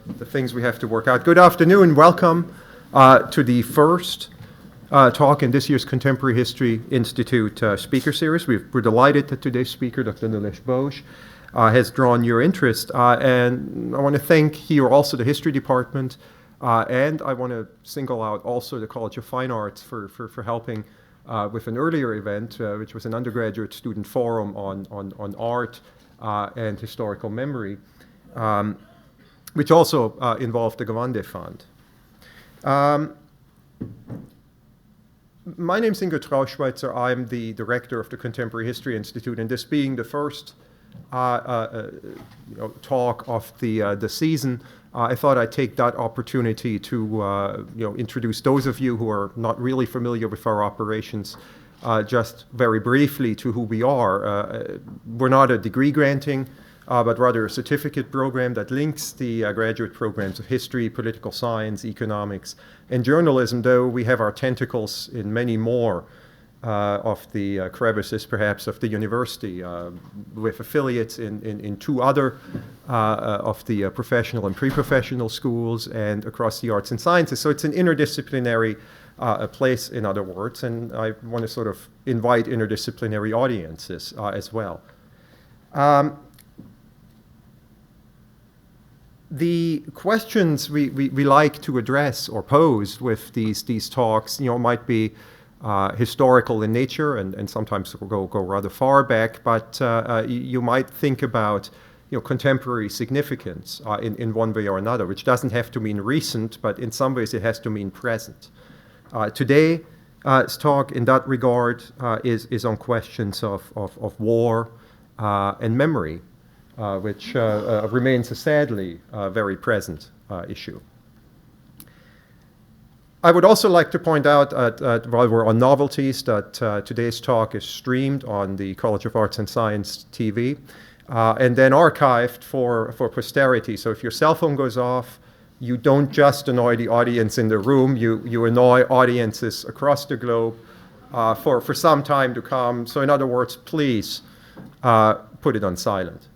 the things we have to work out. Good afternoon. Welcome to the first talk in this year's Contemporary History Institute speaker series. We're delighted that today's speaker, Dr. Neilesh Bose, has drawn your interest. And I want to thank here also the History Department, and I want to single out also the College of Fine Arts for helping with an earlier event, which was an undergraduate student forum on art and historical memory, which also involved the Gewande Fund. My name's Ingo Trauschweitzer. I'm the director of the Contemporary History Institute, and this being the first talk of the season, I thought I'd take that opportunity to introduce those of you who are not really familiar with our operations just very briefly to who we are. We're not a degree granting, but rather a certificate program that links the graduate programs of history, political science, economics, and journalism, though we have our tentacles in many more of the crevices, perhaps, of the university, with affiliates in two other of the professional and pre-professional schools and across the arts and sciences. So it's an interdisciplinary place, in other words, and I want to sort of invite interdisciplinary audiences as well. The questions we like to address or pose with these talks, might be historical in nature and sometimes go rather far back, but you might think about contemporary significance in one way or another, which doesn't have to mean recent, but in some ways it has to mean present. Today's talk in that regard is on questions of war and memory, which remains a sadly very present issue. I would also like to point out, while we're on novelties, that today's talk is streamed on the College of Arts and Science TV and then archived for posterity. So if your cell phone goes off, you don't just annoy the audience in the room, you annoy audiences across the globe for some time to come. So in other words, please put it on silent.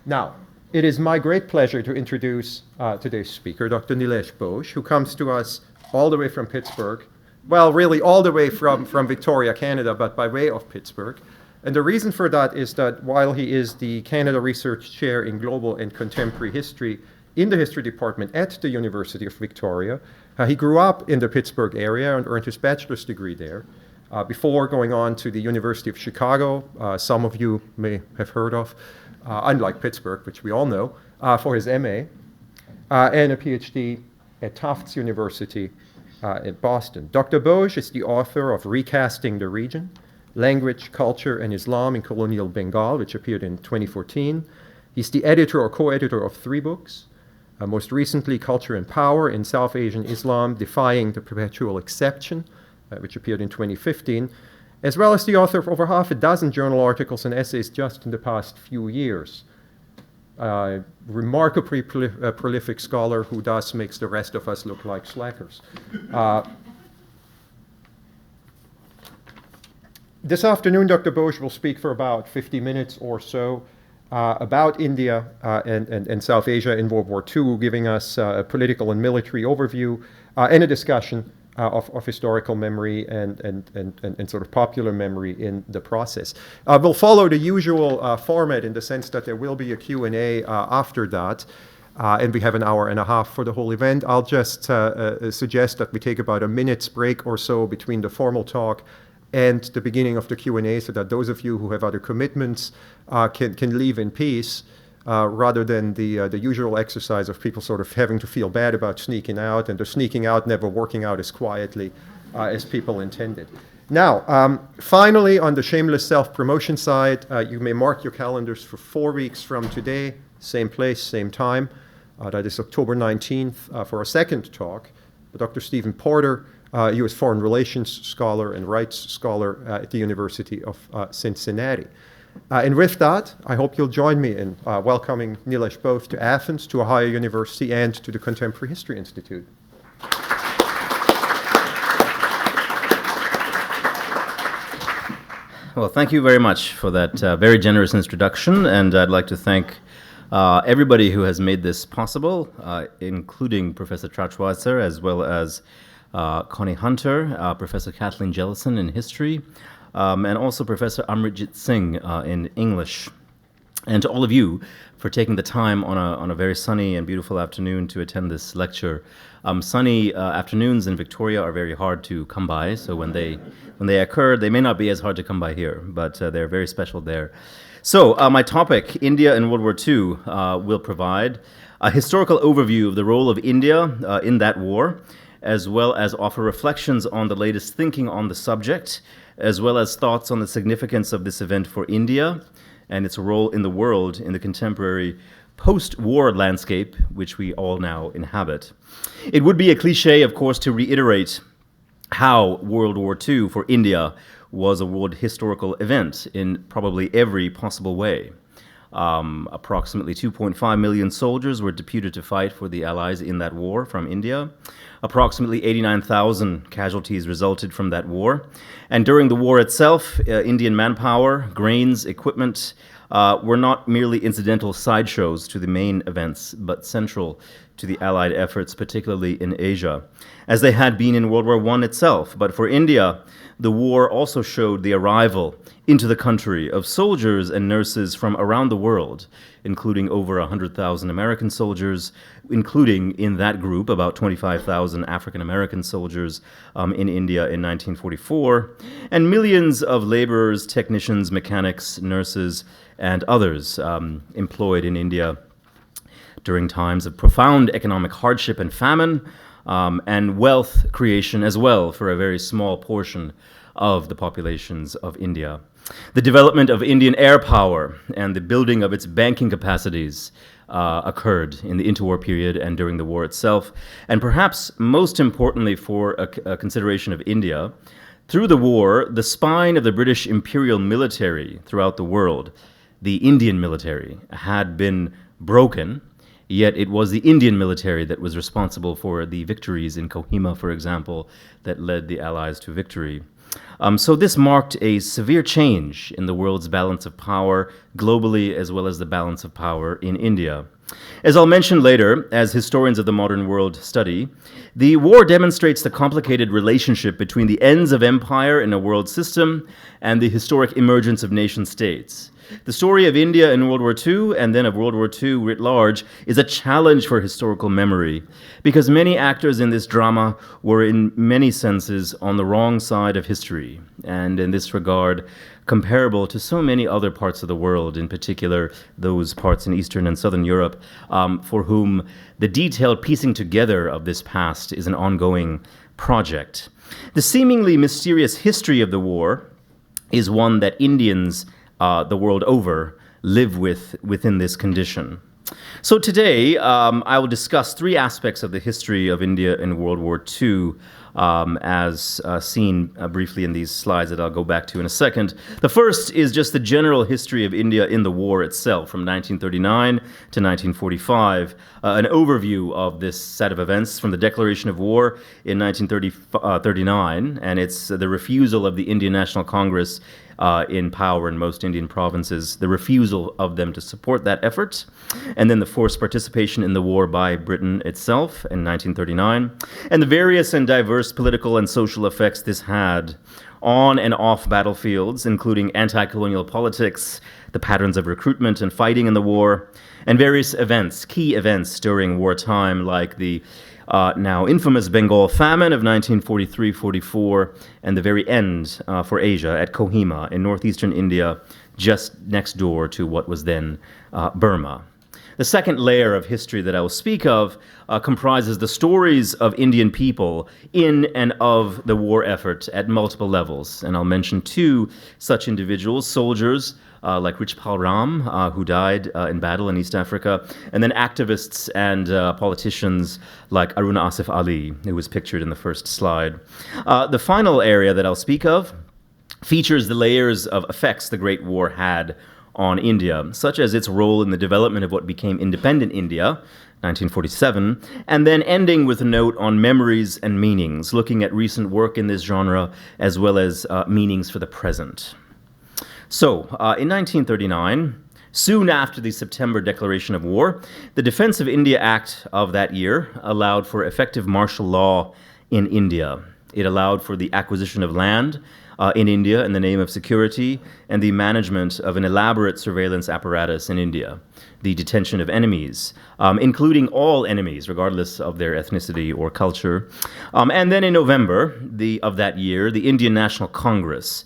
Now, it is my great pleasure to introduce today's speaker, Dr. Neilesh Bose, who comes to us all the way from Pittsburgh. Well, really all the way from Victoria, Canada, but by way of Pittsburgh. And the reason for that is that while he is the Canada Research Chair in Global and Contemporary History in the History Department at the University of Victoria, he grew up in the Pittsburgh area and earned his bachelor's degree there before going on to the University of Chicago, some of you may have heard of, unlike Pittsburgh, which we all know, for his MA, and a PhD at Tufts University in Boston. Dr. Bose is the author of Recasting the Region, Language, Culture, and Islam in Colonial Bengal, which appeared in 2014. He's the editor or co-editor of 3 books, most recently Culture and Power in South Asian Islam, Defying the Perpetual Exception, which appeared in 2015, as well as the author of over half a dozen journal articles and essays just in the past few years. Remarkably prolific scholar who thus makes the rest of us look like slackers. This afternoon, Dr. Bose will speak for about 50 minutes or so about India and South Asia in World War II, giving us a political and military overview and a discussion of historical memory and sort of popular memory in the process. We'll follow the usual format in the sense that there will be a Q&A after that, and we have an hour and a half for the whole event. I'll just suggest that we take about a minute's break or so between the formal talk and the beginning of the Q&A so that those of you who have other commitments can leave in peace. Rather than the usual exercise of people sort of having to feel bad about sneaking out, and the sneaking out never working out as quietly as people intended. Now, finally, on the shameless self-promotion side, you may mark your calendars for 4 weeks from today, same place, same time. That is October 19th for a second talk. Dr. Stephen Porter, U.S. Foreign Relations scholar and rights scholar at the University of Cincinnati. And with that, I hope you'll join me in welcoming Neilesh Bose to Athens, to Ohio University, and to the Contemporary History Institute. Well, thank you very much for that very generous introduction, and I'd like to thank everybody who has made this possible, including Professor Trachweiser, as well as Connie Hunter, Professor Kathleen Jellison in history, and also Professor Amritjit Singh in English. And to all of you for taking the time on a very sunny and beautiful afternoon to attend this lecture. Sunny afternoons in Victoria are very hard to come by, so when they occur, they may not be as hard to come by here, but they're very special there. So my topic, India in World War II, will provide a historical overview of the role of India in that war, as well as offer reflections on the latest thinking on the subject, as well as thoughts on the significance of this event for India and its role in the world in the contemporary post-war landscape, which we all now inhabit. It would be a cliche, of course, to reiterate how World War II for India was a world historical event in probably every possible way. Approximately 2.5 million soldiers were deputed to fight for the Allies in that war from India. Approximately 89,000 casualties resulted from that war. And during the war itself, Indian manpower, grains, equipment were not merely incidental sideshows to the main events, but central to the Allied efforts, particularly in Asia, as they had been in World War I itself. But for India, the war also showed the arrival into the country of soldiers and nurses from around the world, including over 100,000 American soldiers, including in that group about 25,000 African-American soldiers in India in 1944, and millions of laborers, technicians, mechanics, nurses, and others employed in India during times of profound economic hardship and famine, and wealth creation as well for a very small portion of the populations of India. The development of Indian air power and the building of its banking capacities occurred in the interwar period and during the war itself. And perhaps most importantly for a consideration of India, through the war, the spine of the British imperial military throughout the world, the Indian military, had been broken. Yet it was the Indian military that was responsible for the victories in Kohima, for example, that led the Allies to victory. So this marked a severe change in the world's balance of power globally, as well as the balance of power in India. As I'll mention later, as historians of the modern world study, the war demonstrates the complicated relationship between the ends of empire in a world system and the historic emergence of nation states. The story of India in World War II and then of World War II writ large is a challenge for historical memory because many actors in this drama were in many senses on the wrong side of history, and in this regard comparable to so many other parts of the world, in particular those parts in Eastern and Southern Europe, for whom the detailed piecing together of this past is an ongoing project. The seemingly mysterious history of the war is one that Indians the world over live within this condition. So today, I will discuss three aspects of the history of India in World War II, as seen briefly in these slides that I'll go back to in a second. The first is just the general history of India in the war itself, from 1939 to 1945, an overview of this set of events from the declaration of war in 1939, and it's the refusal of the Indian National Congress in power in most Indian provinces, the refusal of them to support that effort, and then the forced participation in the war by Britain itself in 1939, and the various and diverse political and social effects this had on and off battlefields, including anti-colonial politics, the patterns of recruitment and fighting in the war, and various events, key events during wartime, like the now infamous Bengal Famine of 1943-44, and the very end for Asia at Kohima in northeastern India, just next door to what was then Burma. The second layer of history that I will speak of comprises the stories of Indian people in and of the war effort at multiple levels. And I'll mention two such individuals, soldiers like Richpal Ram, who died in battle in East Africa, and then activists and politicians like Aruna Asif Ali, who was pictured in the first slide. The final area that I'll speak of features the layers of effects the Great War had on India, such as its role in the development of what became independent India, 1947, and then ending with a note on memories and meanings, looking at recent work in this genre, as well as meanings for the present. So, in 1939, Soon after the September declaration of war, the Defense of India Act of that year allowed for effective martial law in India. It allowed for the acquisition of land in India in the name of security and the management of an elaborate surveillance apparatus in India, the detention of enemies, including all enemies, regardless of their ethnicity or culture. And then in November of that year, the Indian National Congress,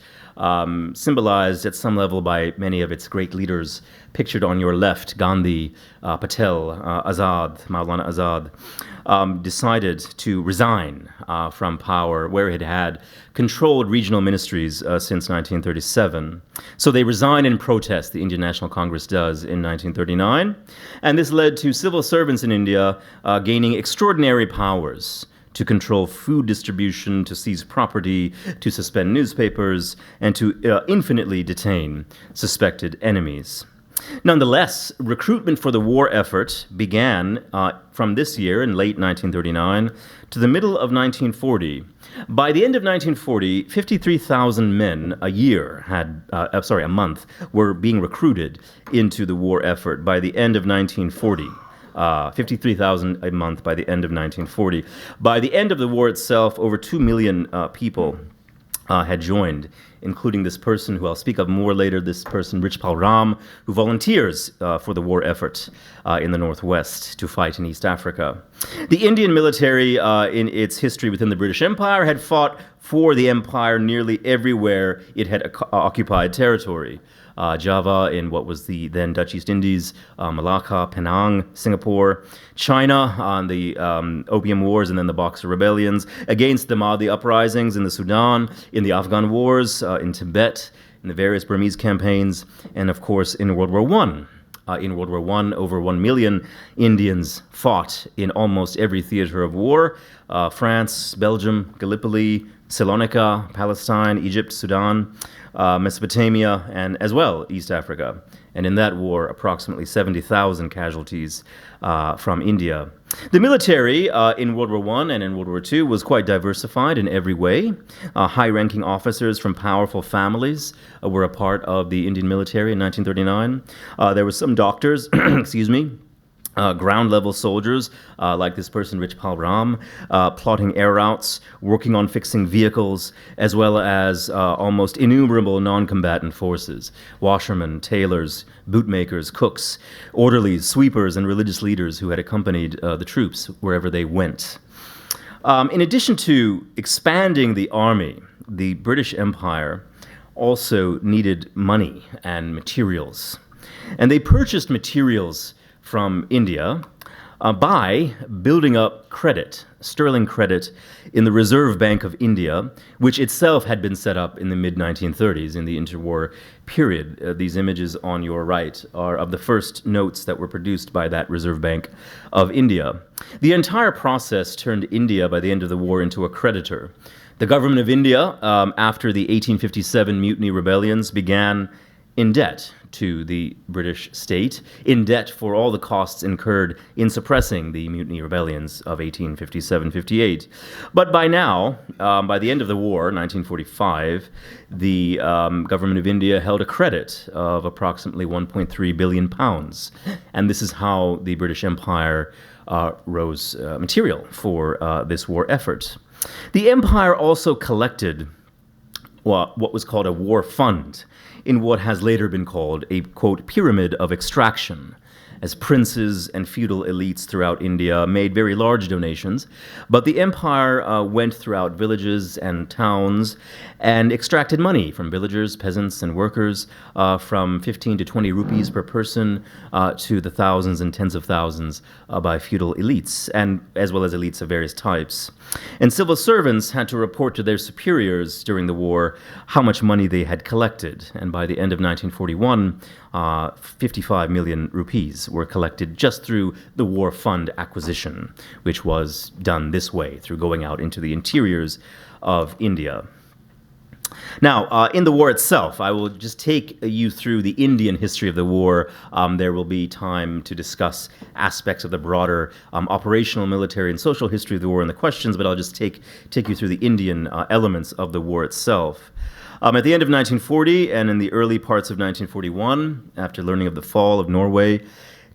symbolized at some level by many of its great leaders pictured on your left, Gandhi, Patel, Azad, Maulana Azad, decided to resign from power where it had controlled regional ministries since 1937. So they resign in protest, the Indian National Congress does, in 1939. And this led to civil servants in India gaining extraordinary powers to control food distribution, to seize property, to suspend newspapers, and to infinitely detain suspected enemies. Nonetheless, recruitment for the war effort began from this year in late 1939 to the middle of 1940. By the end of 1940, 53,000 men a month were being recruited into the war effort by the end of 1940. 53,000 a month by the end of 1940. By the end of the war itself, over 2 million people had joined, including this person who I'll speak of more later, this person, Richpal Ram, who volunteers for the war effort in the Northwest to fight in East Africa. The Indian military, in its history within the British Empire, had fought for the empire nearly everywhere it had occupied territory. Java in what was the then Dutch East Indies, Malacca, Penang, Singapore, China on the Opium Wars and then the Boxer Rebellions, against the Mahdi uprisings in the Sudan, in the Afghan Wars, in Tibet, in the various Burmese campaigns, and of course in World War I. In World War I, over 1 million Indians fought in almost every theater of war, France, Belgium, Gallipoli, Salonika, Palestine, Egypt, Sudan, Mesopotamia, and as well East Africa. And in that war, approximately 70,000 casualties from India. The military in World War I and in World War II was quite diversified in every way. High-ranking officers from powerful families were a part of the Indian military in 1939. There were some doctors, excuse me, ground-level soldiers, like this person, Richpal Ram, plotting air routes, working on fixing vehicles, as well as almost innumerable non-combatant forces, washermen, tailors, bootmakers, cooks, orderlies, sweepers, and religious leaders who had accompanied the troops wherever they went. In addition to expanding the army, the British Empire also needed money and materials. And they purchased materials from India by building up credit, sterling credit, in the Reserve Bank of India, which itself had been set up in the mid-1930s in the interwar period. These images on your right are of the first notes that were produced by that Reserve Bank of India. The entire process turned India, by the end of the war, into a creditor. The government of India, after the 1857 Mutiny rebellions, began in debt to the British state, in debt for all the costs incurred in suppressing the Mutiny rebellions of 1857-58. But by now, by the end of the war, 1945, the government of India held a credit of approximately 1.3 billion pounds. And this is how the British Empire rose material for this war effort. The empire also collected what was called a war fund, in what has later been called a, quote, pyramid of extraction, as princes and feudal elites throughout India made very large donations, but the empire went throughout villages and towns and extracted money from villagers, peasants, and workers, from 15 to 20 rupees per person to the thousands and tens of thousands by feudal elites, and as well as elites of various types. And civil servants had to report to their superiors during the war how much money they had collected, and by the end of 1941, 55 million rupees were collected just through the war fund acquisition, which was done this way, through going out into the interiors of India. Now, in the war itself, I will just take you through the Indian history of the war. There will be time to discuss aspects of the broader operational, military, and social history of the war in the questions, but I'll just take you through the Indian elements of the war itself. At the end of 1940 and in the early parts of 1941, after learning of the fall of Norway,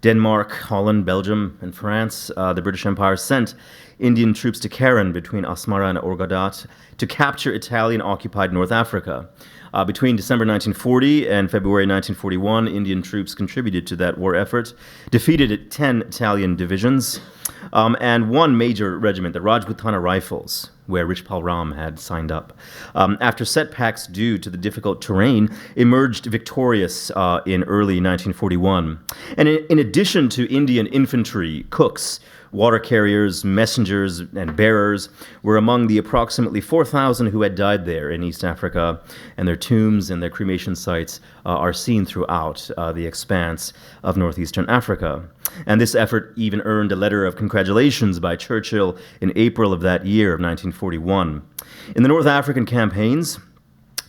Denmark, Holland, Belgium, and France, the British Empire sent Indian troops to Keren between Asmara and Orgadat to capture Italian-occupied North Africa. Between December 1940 and February 1941, Indian troops contributed to that war effort, defeated 10 Italian divisions, and one major regiment, the Rajputana Rifles, where Richpal Ram had signed up. After setbacks due to the difficult terrain, emerged victorious in early 1941. And in addition to Indian infantry, cooks, water carriers, messengers, and bearers were among the approximately 4,000 who had died there in East Africa, and their tombs and their cremation sites are seen throughout the expanse of northeastern Africa. And this effort even earned a letter of congratulations by Churchill in April of that year of 1941. In the North African campaigns,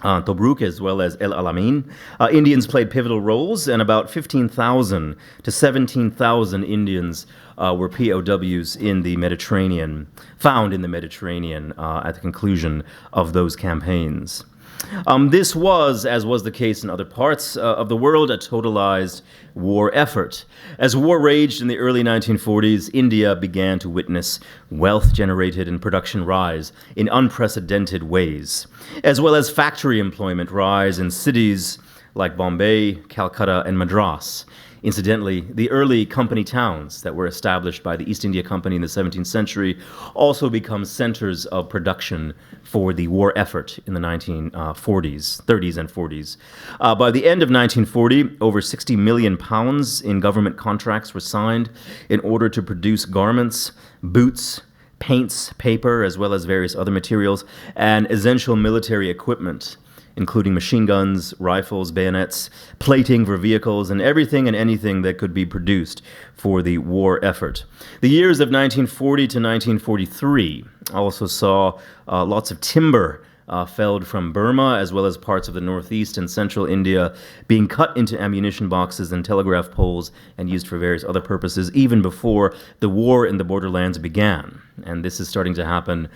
Tobruk as well as El Alamein, Indians played pivotal roles, and about 15,000 to 17,000 Indians were POWs in the Mediterranean, found in the Mediterranean at the conclusion of those campaigns. This was, as was the case in other parts of the world, a totalized war effort. As war raged in the early 1940s, India began to witness wealth generated and production rise in unprecedented ways, as well as factory employment rise in cities like Bombay, Calcutta, and Madras. Incidentally, the early company towns that were established by the East India Company in the 17th century also become centers of production for the war effort in the 1940s, 30s, and 40s. By the end of 1940, over 60 million pounds in government contracts were signed in order to produce garments, boots, paints, paper, as well as various other materials, and essential military equipment, including machine guns, rifles, bayonets, plating for vehicles, and everything and anything that could be produced for the war effort. The years of 1940 to 1943 also saw lots of timber felled from Burma, as well as parts of the northeast and central India, being cut into ammunition boxes and telegraph poles and used for various other purposes, even before the war in the borderlands began. And this is starting to happen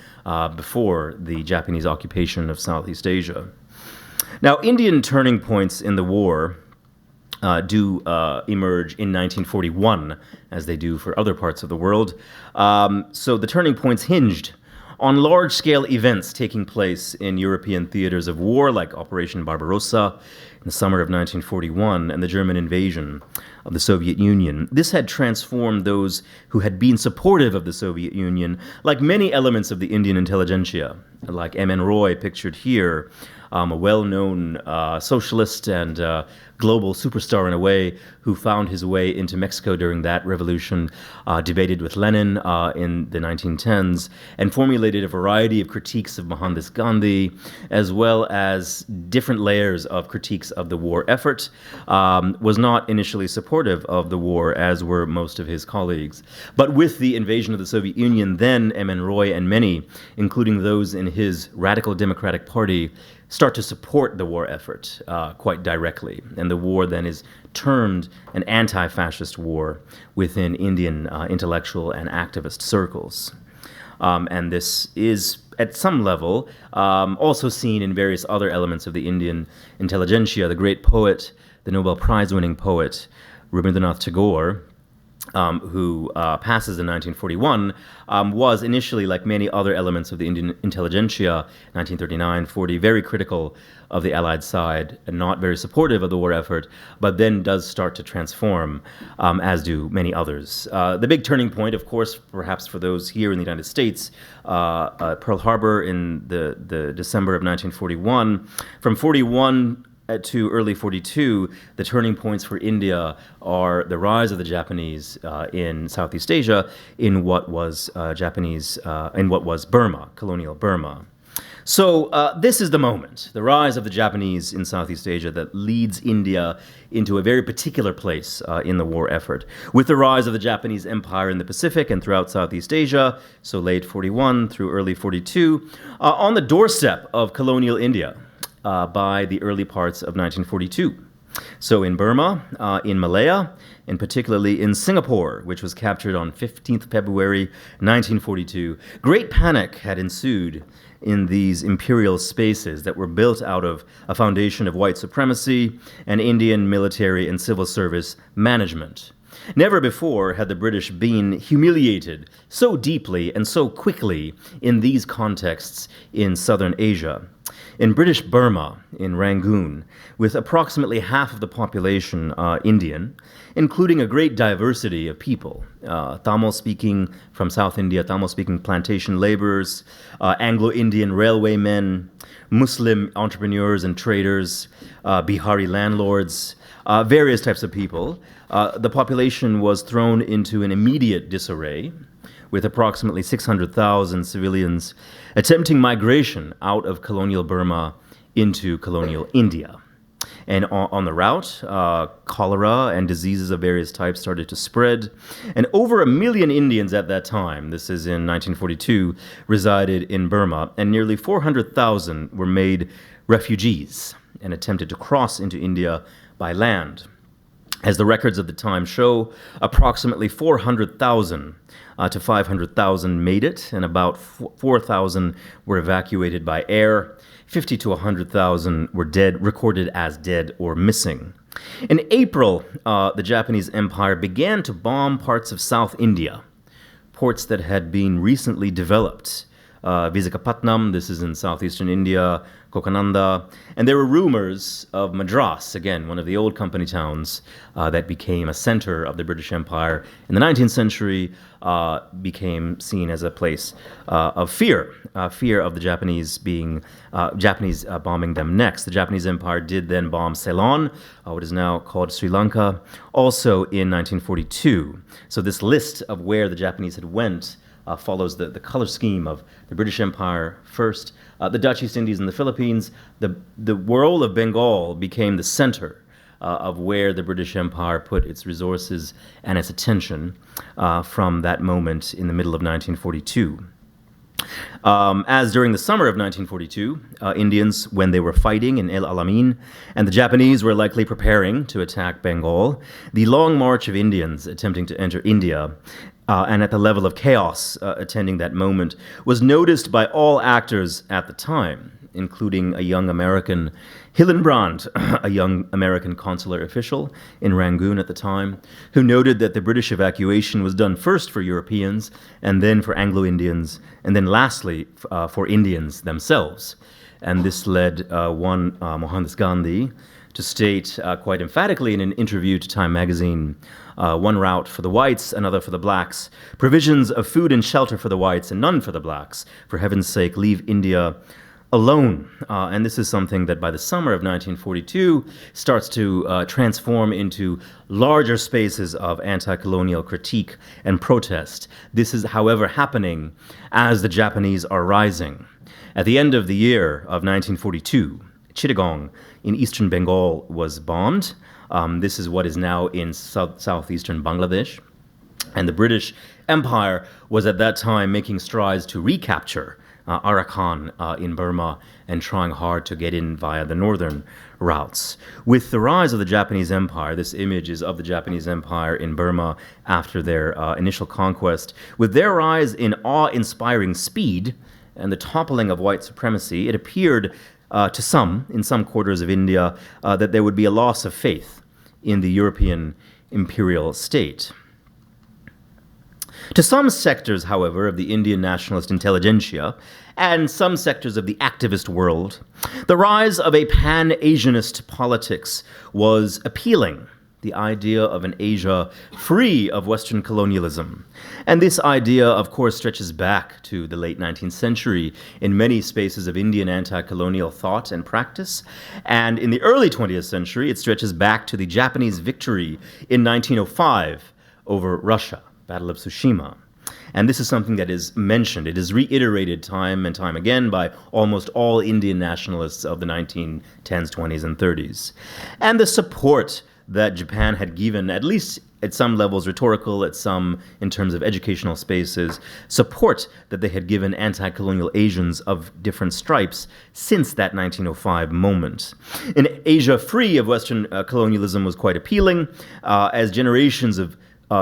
before the Japanese occupation of Southeast Asia. Now, Indian turning points in the war do emerge in 1941, as they do for other parts of the world. So the turning points hinged on large-scale events taking place in European theaters of war, like Operation Barbarossa in the summer of 1941 and the German invasion of the Soviet Union. This had transformed those who had been supportive of the Soviet Union, like many elements of the Indian intelligentsia, like M.N. Roy, pictured here, a well-known socialist and global superstar in a way, who found his way into Mexico during that revolution, debated with Lenin in the 1910s, and formulated a variety of critiques of Mohandas Gandhi, as well as different layers of critiques of the war effort, was not initially supportive of the war, as were most of his colleagues. But with the invasion of the Soviet Union, then M.N. Roy and many, including those in his Radical Democratic Party, start to support the war effort quite directly. And the war then is termed an anti-fascist war within Indian intellectual and activist circles. And this is, at some level, also seen in various other elements of the Indian intelligentsia. The great poet, the Nobel Prize-winning poet, Rabindranath Tagore, who passes in 1941, was initially, like many other elements of the Indian intelligentsia, 1939-40, very critical of the Allied side and not very supportive of the war effort, but then does start to transform, as do many others. The big turning point, of course, perhaps for those here in the United States, Pearl Harbor in the December of 1941. From 41 to early 42, the turning points for India are the rise of the Japanese in Southeast Asia, in what was Burma, colonial Burma. So this is the moment, the rise of the Japanese in Southeast Asia, that leads India into a very particular place in the war effort. With the rise of the Japanese Empire in the Pacific and throughout Southeast Asia, so late 41 through early 42, on the doorstep of colonial India, by the early parts of 1942. So in Burma, in Malaya, and particularly in Singapore, which was captured on 15th February 1942, great panic had ensued in these imperial spaces that were built out of a foundation of white supremacy and Indian military and civil service management. Never before had the British been humiliated so deeply and so quickly in these contexts in southern Asia. In British Burma, in Rangoon, with approximately half of the population Indian, including a great diversity of people, Tamil-speaking from South India, Tamil-speaking plantation laborers, Anglo-Indian railwaymen, Muslim entrepreneurs and traders, Bihari landlords, various types of people, the population was thrown into an immediate disarray, with approximately 600,000 civilians attempting migration out of colonial Burma into colonial India. And on the route, cholera and diseases of various types started to spread. And over 1 million Indians at that time, this is in 1942, resided in Burma, and nearly 400,000 were made refugees and attempted to cross into India by land. As the records of the time show, approximately 400,000 to 500,000 made it, and about 4,000 were evacuated by air. 50 to 100,000 were dead, recorded as dead or missing. In April, the Japanese Empire began to bomb parts of South India, ports that had been recently developed. Visakhapatnam, this is in southeastern India, Kokananda, and there were rumors of Madras, again, one of the old company towns that became a center of the British Empire in the 19th century, became seen as a place of fear of the Japanese bombing them next. The Japanese Empire did then bomb Ceylon, what is now called Sri Lanka, also in 1942. So this list of where the Japanese had went follows the color scheme of the British Empire first, the Dutch East Indies and the Philippines. The role of Bengal became the center of where the British Empire put its resources and its attention from that moment in the middle of 1942. As during the summer of 1942, Indians, when they were fighting in El Alamein, and the Japanese were likely preparing to attack Bengal, the long march of Indians attempting to enter India, and at the level of chaos attending that moment, was noticed by all actors at the time, including a young American, Hillenbrand, a young American consular official in Rangoon at the time, who noted that the British evacuation was done first for Europeans, and then for Anglo-Indians, and then lastly for Indians themselves. And this led one Mohandas Gandhi to state quite emphatically in an interview to Time magazine, one route for the whites, another for the blacks, provisions of food and shelter for the whites and none for the blacks. For heaven's sake, leave India alone. And this is something that by the summer of 1942 starts to transform into larger spaces of anti-colonial critique and protest. This is, however, happening as the Japanese are rising. At the end of the year of 1942, Chittagong in eastern Bengal was bombed. This is what is now in southeastern Bangladesh. And the British Empire was at that time making strides to recapture Arakan in Burma and trying hard to get in via the northern routes. With the rise of the Japanese Empire, this image is of the Japanese Empire in Burma after their initial conquest. With their rise in awe-inspiring speed and the toppling of white supremacy, it appeared to some, in some quarters of India, that there would be a loss of faith in the European imperial state. To some sectors, however, of the Indian nationalist intelligentsia and some sectors of the activist world, the rise of a pan-Asianist politics was appealing. The idea of an Asia free of Western colonialism. And this idea, of course, stretches back to the late 19th century in many spaces of Indian anti-colonial thought and practice. And in the early 20th century, it stretches back to the Japanese victory in 1905 over Russia, Battle of Tsushima. And this is something that is mentioned. It is reiterated time and time again by almost all Indian nationalists of the 1910s, 20s, and 30s. And the support that Japan had given, at least at some levels rhetorical, at some in terms of educational spaces, support that they had given anti-colonial Asians of different stripes since that 1905 moment. An Asia free of Western colonialism was quite appealing, as generations of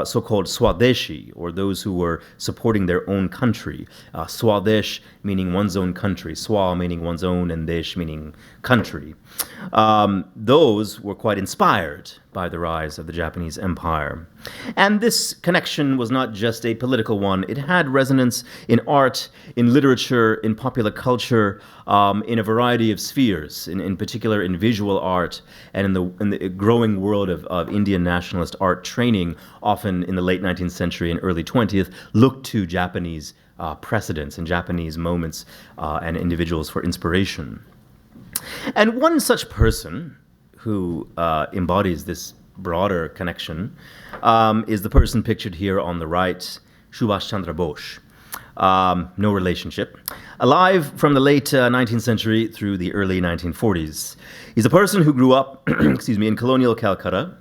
so-called Swadeshi, or those who were supporting their own country. Swadesh meaning one's own country, Swa meaning one's own, and Desh meaning country. Those were quite inspired by the rise of the Japanese Empire. And this connection was not just a political one. It had resonance in art, in literature, in popular culture, in a variety of spheres, in particular in visual art and in the growing world of Indian nationalist art training, often in the late 19th century and early 20th, looked to Japanese precedents and Japanese moments and individuals for inspiration. And one such person who embodies this broader connection is the person pictured here on the right, Subhash Chandra Bose. No relationship. Alive from the late 19th century through the early 1940s. He's a person who grew up in colonial Calcutta,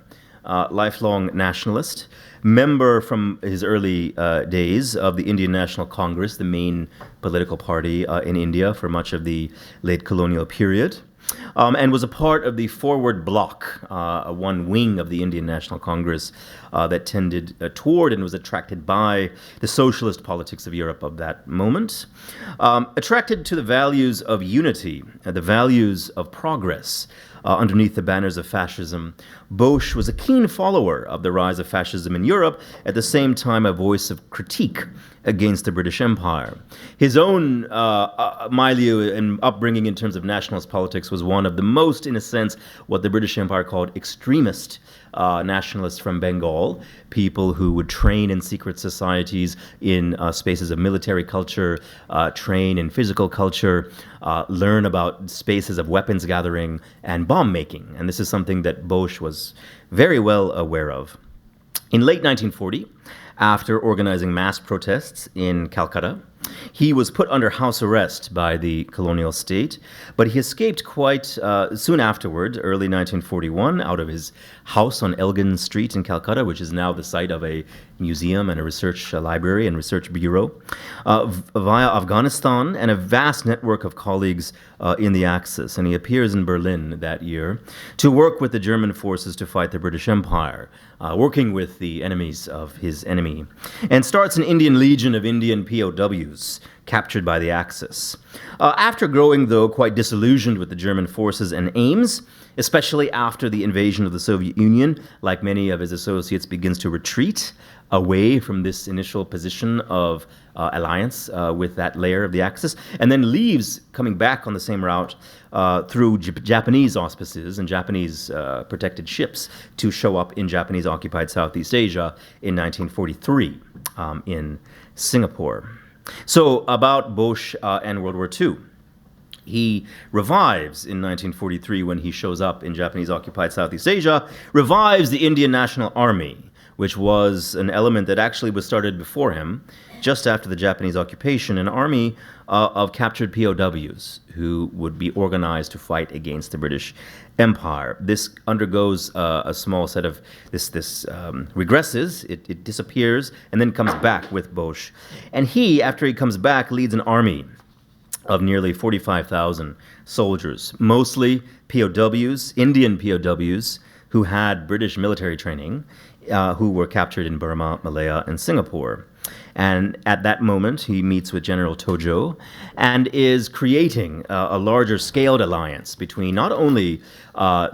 lifelong nationalist, member from his early days of the Indian National Congress, the main political party in India for much of the late colonial period. And was a part of the Forward Bloc, one wing of the Indian National Congress that tended toward and was attracted by the socialist politics of Europe of that moment. Attracted to the values of unity, the values of progress, underneath the banners of fascism, Bose was a keen follower of the rise of fascism in Europe, at the same time a voice of critique against the British Empire. His own milieu and upbringing in terms of nationalist politics was one of the most, in a sense, what the British Empire called extremist nationalists from Bengal, people who would train in secret societies in spaces of military culture, train in physical culture, learn about spaces of weapons gathering and bomb making. And this is something that Bose was very well aware of. In late 1940, after organizing mass protests in Calcutta, he was put under house arrest by the colonial state, but he escaped quite soon afterward, early 1941, out of his house on Elgin Street in Calcutta, which is now the site of a museum and a research library and research bureau, via Afghanistan and a vast network of colleagues in the Axis. And he appears in Berlin that year to work with the German forces to fight the British Empire, working with the enemies of his enemy, and starts an Indian Legion of Indian POWs captured by the Axis. After growing, though, quite disillusioned with the German forces and aims, especially after the invasion of the Soviet Union, like many of his associates, begins to retreat away from this initial position of alliance with that layer of the Axis, and then leaves, coming back on the same route through Japanese auspices and Japanese protected ships to show up in Japanese-occupied Southeast Asia in 1943 in Singapore. So about Bose and World War II. He revives in 1943 when he shows up in Japanese-occupied Southeast Asia, revives the Indian National Army, which was an element that actually was started before him, just after the Japanese occupation, an army of captured POWs who would be organized to fight against the British Empire. This undergoes a small set of, this regresses, it disappears, and then comes back with Bose. And he, after he comes back, leads an army of nearly 45,000 soldiers, mostly POWs, Indian POWs, who had British military training, who were captured in Burma, Malaya, and Singapore. And at that moment, he meets with General Tojo and is creating a larger scaled alliance between not only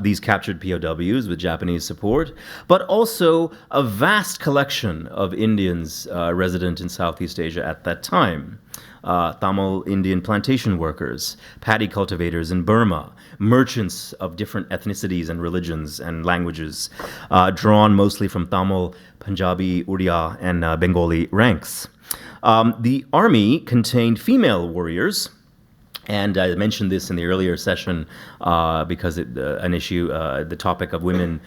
these captured POWs with Japanese support, but also a vast collection of Indians resident in Southeast Asia at that time. Tamil Indian plantation workers, paddy cultivators in Burma, merchants of different ethnicities and religions and languages, drawn mostly from Tamil, Punjabi, Odia, and Bengali ranks. The army contained female warriors And I mentioned this in the earlier session because the topic of women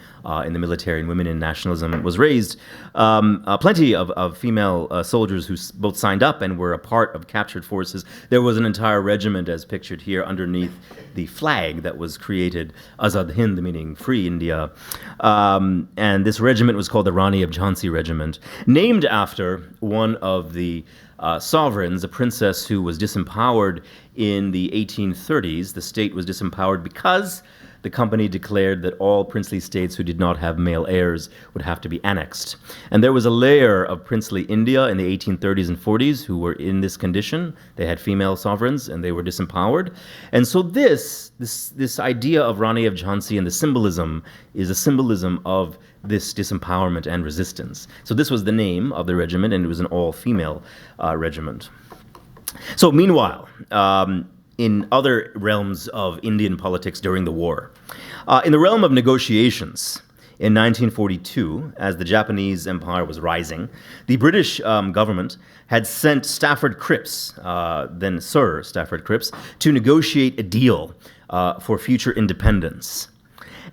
in the military and women in nationalism was raised. Plenty of female soldiers who both signed up and were a part of captured forces. There was an entire regiment, as pictured here, underneath the flag that was created, Azad Hind, meaning Free India. And this regiment was called the Rani of Jhansi Regiment, named after one of the sovereigns, a princess who was disempowered in the 1830s. The state was disempowered because the company declared that all princely states who did not have male heirs would have to be annexed. And there was a layer of princely India in the 1830s and 40s who were in this condition. They had female sovereigns and they were disempowered. And so this idea of Rani of Jhansi and the symbolism is a symbolism of this disempowerment and resistance. So this was the name of the regiment, and it was an all-female regiment. So meanwhile, in other realms of Indian politics during the war, in the realm of negotiations, in 1942, as the Japanese Empire was rising, the British government had sent Stafford Cripps, then Sir Stafford Cripps, to negotiate a deal for future independence.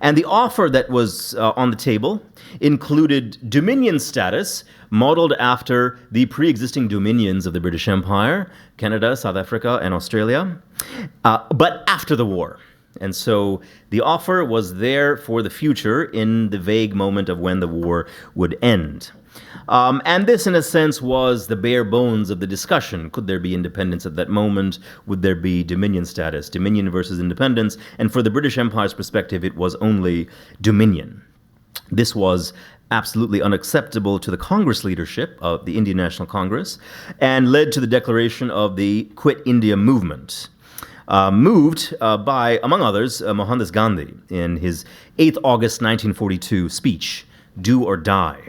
And the offer that was on the table included dominion status modeled after the pre-existing dominions of the British Empire, Canada, South Africa, and Australia, but after the war. And so the offer was there for the future in the vague moment of when the war would end. And this, in a sense, was the bare bones of the discussion. Could there be independence at that moment? Would there be dominion status? Dominion versus independence. And for the British Empire's perspective, it was only dominion. This was absolutely unacceptable to the Congress leadership of the Indian National Congress and led to the declaration of the Quit India movement. Moved by, among others, Mohandas Gandhi in his 8th August 1942 speech, Do or Die,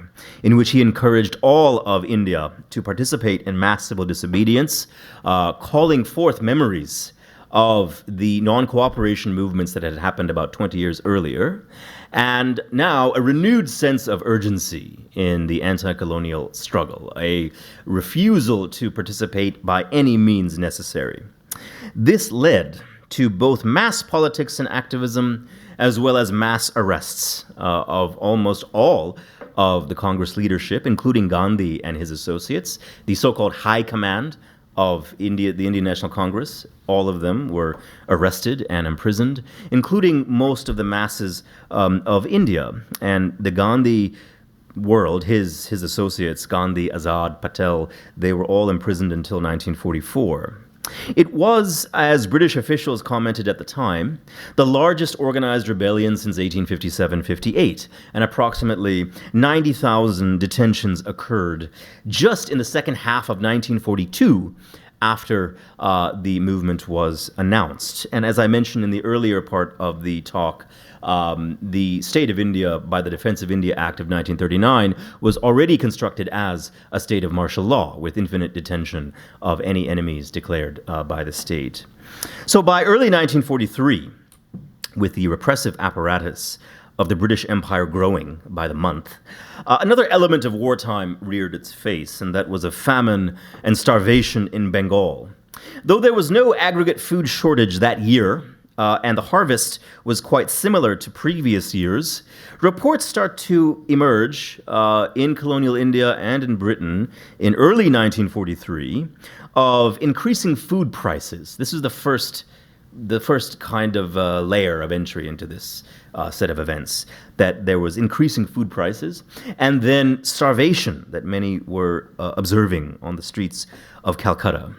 in which he encouraged all of India to participate in mass civil disobedience, calling forth memories of the non-cooperation movements that had happened about 20 years earlier, and now a renewed sense of urgency in the anti-colonial struggle, a refusal to participate by any means necessary. This led to both mass politics and activism, as well as mass arrests of almost all of the Congress leadership, including Gandhi and his associates, the so-called high command of India, the Indian National Congress. All of them were arrested and imprisoned, including most of the masses of India. And the Gandhi world, his associates, Gandhi, Azad, Patel, they were all imprisoned until 1944. It was, as British officials commented at the time, the largest organized rebellion since 1857-58, and approximately 90,000 detentions occurred just in the second half of 1942 after the movement was announced. And as I mentioned in the earlier part of the talk, the state of India, by the Defense of India Act of 1939, was already constructed as a state of martial law with infinite detention of any enemies declared by the state. So by early 1943, with the repressive apparatus of the British Empire growing by the month, another element of wartime reared its face, and that was a famine and starvation in Bengal. Though there was no aggregate food shortage that year, and the harvest was quite similar to previous years, reports start to emerge in colonial India and in Britain in early 1943 of increasing food prices. This is the first kind of layer of entry into this set of events, that there was increasing food prices, and then starvation that many were observing on the streets of Calcutta.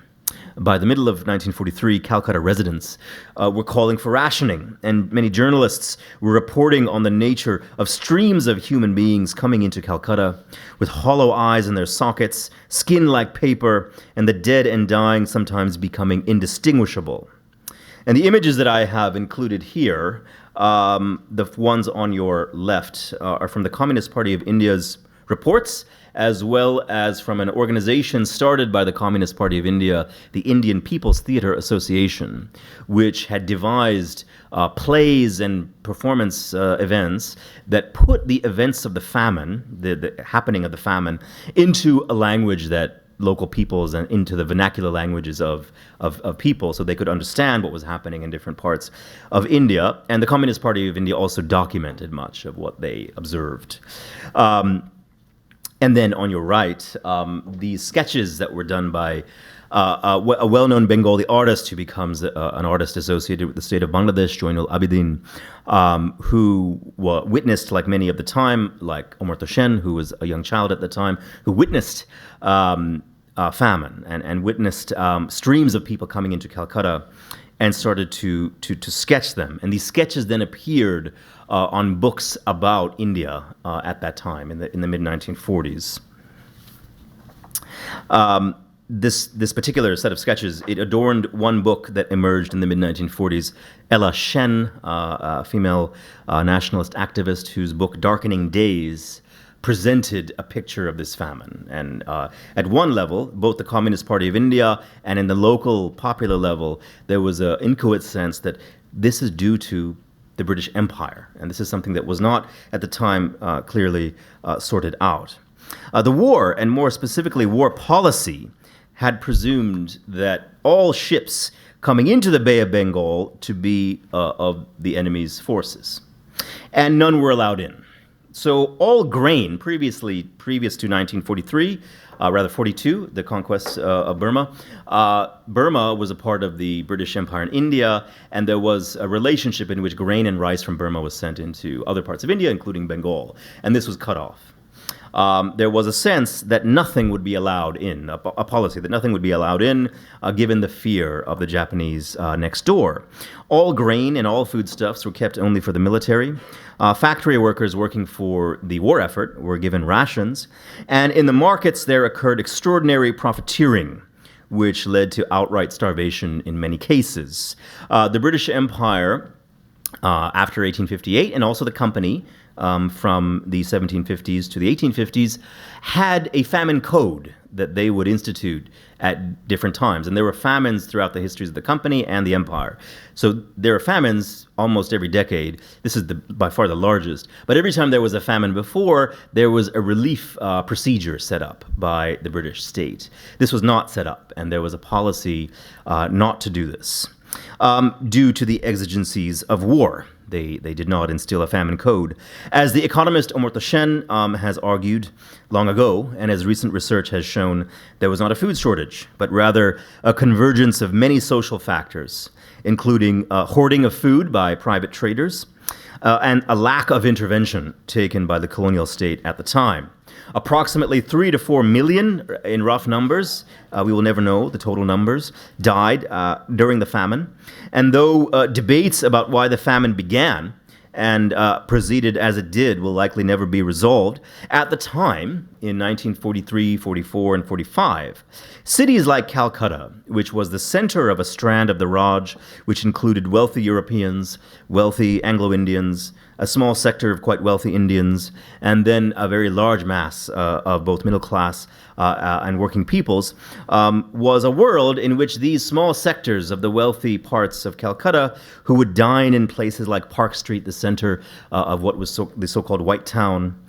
By the middle of 1943, Calcutta residents were calling for rationing, and many journalists were reporting on the nature of streams of human beings coming into Calcutta with hollow eyes in their sockets, skin like paper, and the dead and dying sometimes becoming indistinguishable. And the images that I have included here, the ones on your left, are from the Communist Party of India's reports, as well as from an organization started by the Communist Party of India, the Indian People's Theatre Association, which had devised plays and performance events that put the events of the famine, the happening of the famine, into a language that local peoples and into the vernacular languages of people so they could understand what was happening in different parts of India. And the Communist Party of India also documented much of what they observed. And then on your right, these sketches that were done by a well-known Bengali artist who becomes an artist associated with the state of Bangladesh, Joinul Abidin, who witnessed, like many of the time, like Omar Toshen, who was a young child at the time, who witnessed famine and witnessed streams of people coming into Calcutta and started to sketch them. And these sketches then appeared on books about India at that time in the mid-1940s. This particular set of sketches, it adorned one book that emerged in the mid-1940s. Ella Shen, a female nationalist activist whose book Darkening Days presented a picture of this famine. And at one level, both the Communist Party of India and in the local popular level, there was an inchoate sense that this is due to the British Empire. And this is something that was not, at the time, clearly sorted out. The war, and more specifically war policy, had presumed that all ships coming into the Bay of Bengal to be of the enemy's forces, and none were allowed in. So all grain previous to 1943, rather 42, the conquest of Burma, Burma was a part of the British Empire in India, and there was a relationship in which grain and rice from Burma was sent into other parts of India, including Bengal, and this was cut off. There was a sense that nothing would be allowed in, a policy that nothing would be allowed in, given the fear of the Japanese next door. All grain and all foodstuffs were kept only for the military. Factory workers working for the war effort were given rations. And in the markets, there occurred extraordinary profiteering, which led to outright starvation in many cases. The British Empire, after 1858, and also the company, from the 1750s to the 1850s, had a famine code that they would institute at different times. And there were famines throughout the histories of the company and the empire. So there are famines almost every decade. This is by far the largest. But every time there was a famine before, there was a relief procedure set up by the British state. This was not set up, and there was a policy not to do this due to the exigencies of war. They did not instill a famine code. As the economist Omar Toshen has argued long ago, and as recent research has shown, there was not a food shortage, but rather a convergence of many social factors, including hoarding of food by private traders, and a lack of intervention taken by the colonial state at the time. Approximately 3 to 4 million, in rough numbers, we will never know the total numbers, died during the famine. And though debates about why the famine began and proceeded as it did will likely never be resolved, at the time, in 1943, 44, and 45, cities like Calcutta, which was the center of a strand of the Raj, which included wealthy Europeans, wealthy Anglo-Indians, a small sector of quite wealthy Indians, and then a very large mass of both middle class and working peoples, was a world in which these small sectors of the wealthy parts of Calcutta, who would dine in places like Park Street, the center of what was the so-called White Town,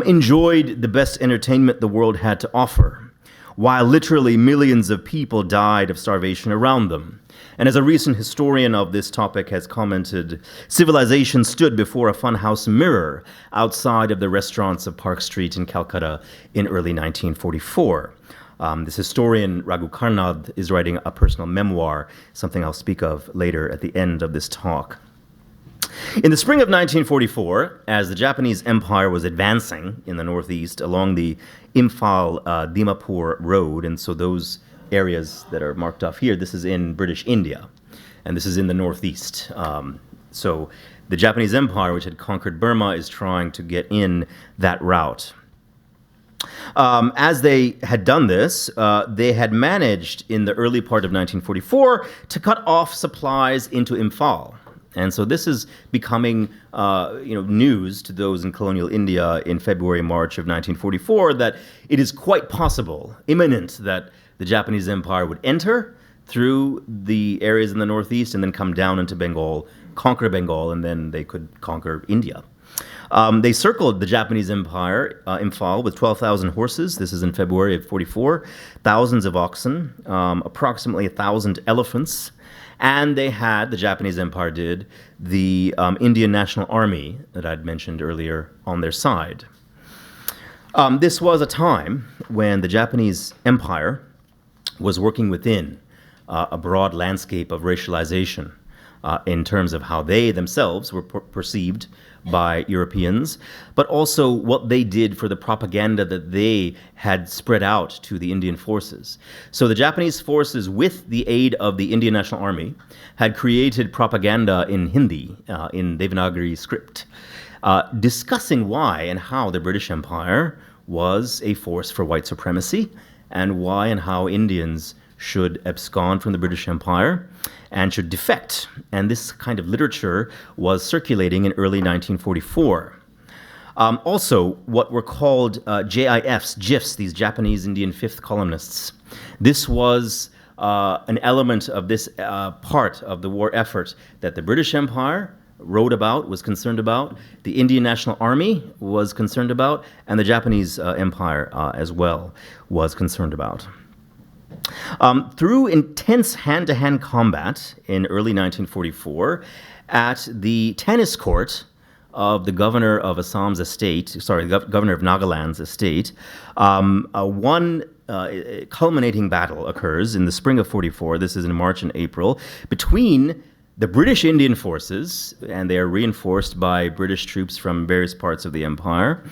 enjoyed the best entertainment the world had to offer, while literally millions of people died of starvation around them. And as a recent historian of this topic has commented, civilization stood before a funhouse mirror outside of the restaurants of Park Street in Calcutta in early 1944. This historian, Raghu Karnad, is writing a personal memoir, something I'll speak of later at the end of this talk. In the spring of 1944, as the Japanese Empire was advancing in the northeast along the Imphal-Dimapur road, and so those areas that are marked off here, this is in British India, and this is in the northeast. So the Japanese Empire, which had conquered Burma, is trying to get in that route. As they had done this, they had managed in the early part of 1944 to cut off supplies into Imphal. And so this is becoming news to those in colonial India in February, March of 1944, that it is quite possible, imminent, that the Japanese Empire would enter through the areas in the northeast and then come down into Bengal, conquer Bengal, and then they could conquer India. They circled the Japanese Empire, Imphal, with 12,000 horses. This is in February of 44. Thousands of oxen, approximately 1,000 elephants. And they had, the Japanese Empire did, the Indian National Army that I'd mentioned earlier on their side. This was a time when the Japanese Empire was working within a broad landscape of racialization in terms of how they themselves were perceived by Europeans, but also what they did for the propaganda that they had spread out to the Indian forces. So the Japanese forces, with the aid of the Indian National Army, had created propaganda in Hindi, in Devanagari script, discussing why and how the British Empire was a force for white supremacy, and why and how Indians should abscond from the British Empire and should defect. And this kind of literature was circulating in early 1944. Also, what were called JIFs, GIFs, these Japanese Indian Fifth Columnists. This was an element of this part of the war effort that the British Empire wrote about, was concerned about, the Indian National Army was concerned about, and the Japanese Empire as well was concerned about. Through intense hand-to-hand combat in early 1944 at the tennis court of the governor of Assam's estate, governor of Nagaland's estate, one culminating battle occurs in the spring of 44, this is in March and April, between the British Indian forces, and they are reinforced by British troops from various parts of the empire,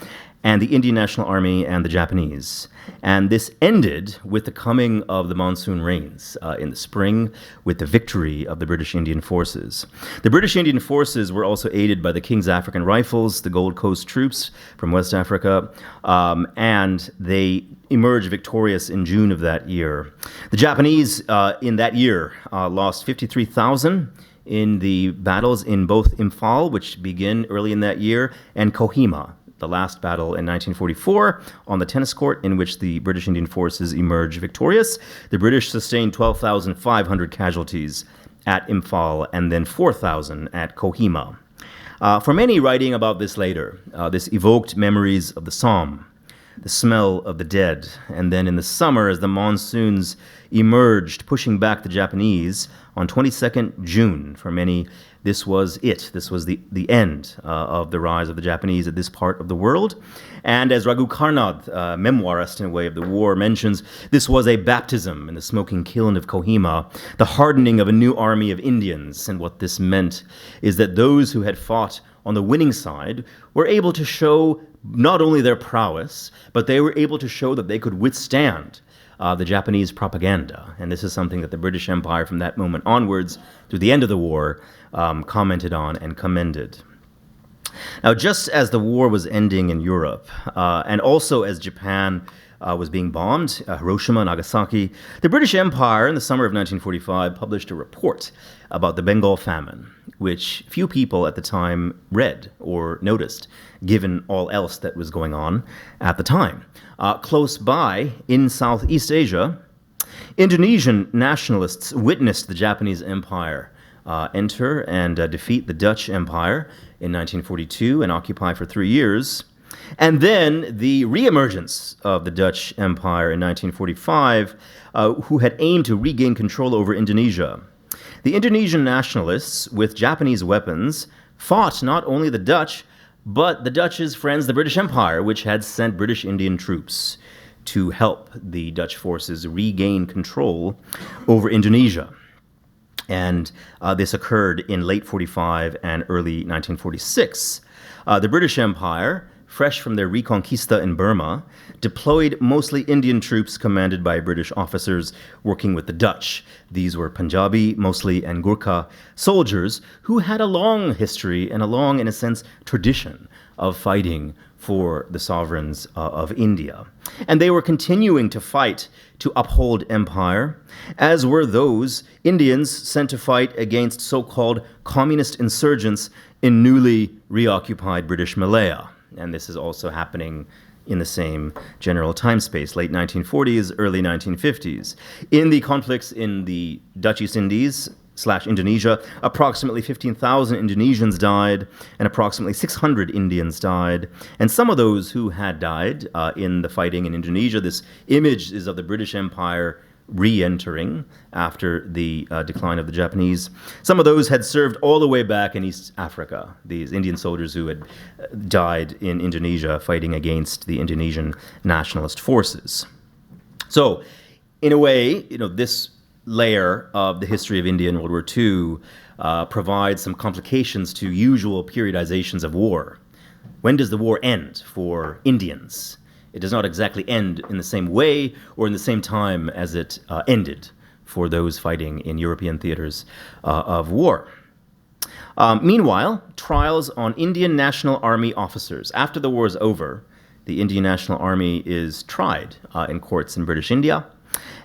and the Indian National Army and the Japanese. And this ended with the coming of the monsoon rains in the spring, with the victory of the British Indian forces. The British Indian forces were also aided by the King's African Rifles, the Gold Coast troops from West Africa, and they emerged victorious in June of that year. The Japanese in that year lost 53,000 in the battles in both Imphal, which begin early in that year, and Kohima, the last battle in 1944 on the tennis court, in which the British Indian forces emerged victorious. The British sustained 12,500 casualties at Imphal and then 4,000 at Kohima. For many writing about this later, this evoked memories of the Somme, the smell of the dead, and then in the summer, as the monsoons emerged, pushing back the Japanese, on 22nd June, for many, this was it. This was the end of the rise of the Japanese at this part of the world. And as Raghu Karnad, memoirist in a way of the war, mentions, this was a baptism in the smoking kiln of Kohima, the hardening of a new army of Indians. And what this meant is that those who had fought on the winning side were able to show not only their prowess, but they were able to show that they could withstand the Japanese propaganda. And this is something that the British Empire from that moment onwards, through the end of the war, commented on and commended. Now, just as the war was ending in Europe, and also as Japan was being bombed, Hiroshima, Nagasaki, the British Empire in the summer of 1945 published a report about the Bengal Famine, which few people at the time read or noticed, given all else that was going on at the time. Close by, in Southeast Asia, Indonesian nationalists witnessed the Japanese Empire enter and defeat the Dutch Empire in 1942 and occupy for 3 years. And then the reemergence of the Dutch Empire in 1945, who had aimed to regain control over Indonesia. The Indonesian nationalists, with Japanese weapons, fought not only the Dutch, but the Dutch's friends, the British Empire, which had sent British Indian troops to help the Dutch forces regain control over Indonesia. And this occurred in late 45 and early 1946. The British Empire, fresh from their reconquista in Burma, deployed mostly Indian troops commanded by British officers working with the Dutch. These were Punjabi, mostly, and Gurkha soldiers who had a long history and a long, in a sense, tradition of fighting for the sovereigns of India. And they were continuing to fight to uphold empire, as were those Indians sent to fight against so-called communist insurgents in newly reoccupied British Malaya. And this is also happening in the same general time space, late 1940s, early 1950s. In the conflicts in the Dutch East Indies, Indonesia, approximately 15,000 Indonesians died, and approximately 600 Indians died. And some of those who had died in the fighting in Indonesia, this image is of the British Empire re-entering after the decline of the Japanese. Some of those had served all the way back in East Africa, these Indian soldiers who had died in Indonesia fighting against the Indonesian nationalist forces. So, in a way, this layer of the history of India in World War II provides some complications to usual periodizations of war. When does the war end for Indians? It does not exactly end in the same way or in the same time as it ended for those fighting in European theaters of war. Meanwhile, trials on Indian National Army officers. After the war is over, the Indian National Army is tried in courts in British India.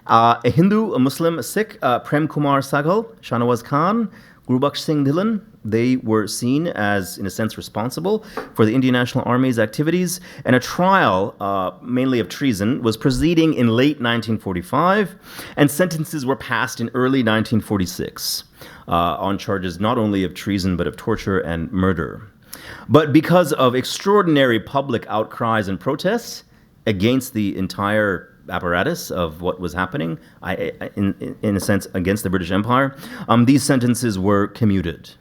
A Hindu, a Muslim, a Sikh, Prem Kumar Sagal, Shahnawaz Khan, Gurbaksh Singh Dhillon, they were seen as, in a sense, responsible for the Indian National Army's activities, and a trial, mainly of treason, was proceeding in late 1945, and sentences were passed in early 1946 on charges not only of treason but of torture and murder. But because of extraordinary public outcries and protests against the entire apparatus of what was happening, in a sense, against the British Empire, these sentences were commuted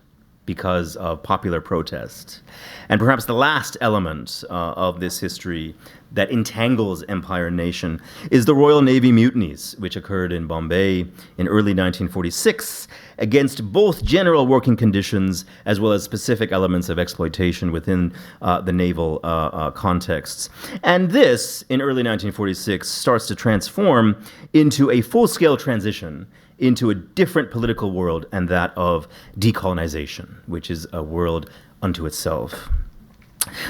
because of popular protest. And perhaps the last element of this history that entangles empire and nation is the Royal Navy mutinies, which occurred in Bombay in early 1946 against both general working conditions as well as specific elements of exploitation within the naval contexts. And this, in early 1946, starts to transform into a full-scale transition into a different political world, and that of decolonization, which is a world unto itself.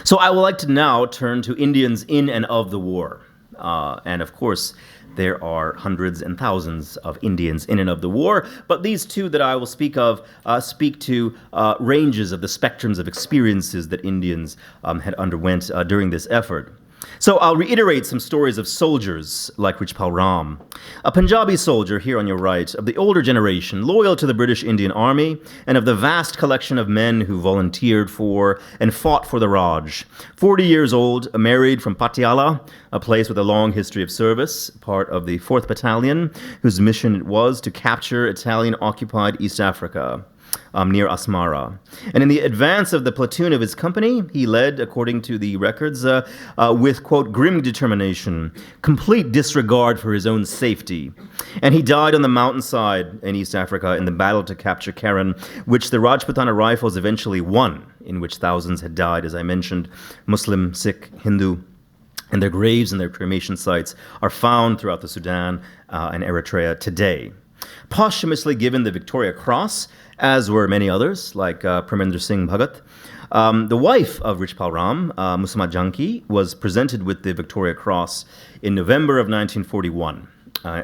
So I would like to now turn to Indians in and of the war. And of course, there are hundreds and thousands of Indians in and of the war, but these two that I will speak of speak to ranges of the spectrums of experiences that Indians had underwent during this effort. So I'll reiterate some stories of soldiers like Richpal Ram, a Punjabi soldier here on your right, of the older generation, loyal to the British Indian Army, and of the vast collection of men who volunteered for and fought for the Raj. 40 years old, married from Patiala, a place with a long history of service, part of the 4th Battalion, whose mission it was to capture Italian-occupied East Africa. Near Asmara. And in the advance of the platoon of his company, he led, according to the records, with, quote, grim determination, complete disregard for his own safety. And he died on the mountainside in East Africa in the battle to capture Keren, which the Rajputana Rifles eventually won, in which thousands had died, as I mentioned, Muslim, Sikh, Hindu. And their graves and their cremation sites are found throughout the Sudan and Eritrea today. Posthumously given the Victoria Cross, as were many others, like Premendra Singh Bhagat. The wife of Richpal Ram, Musma Janki, was presented with the Victoria Cross in November of 1941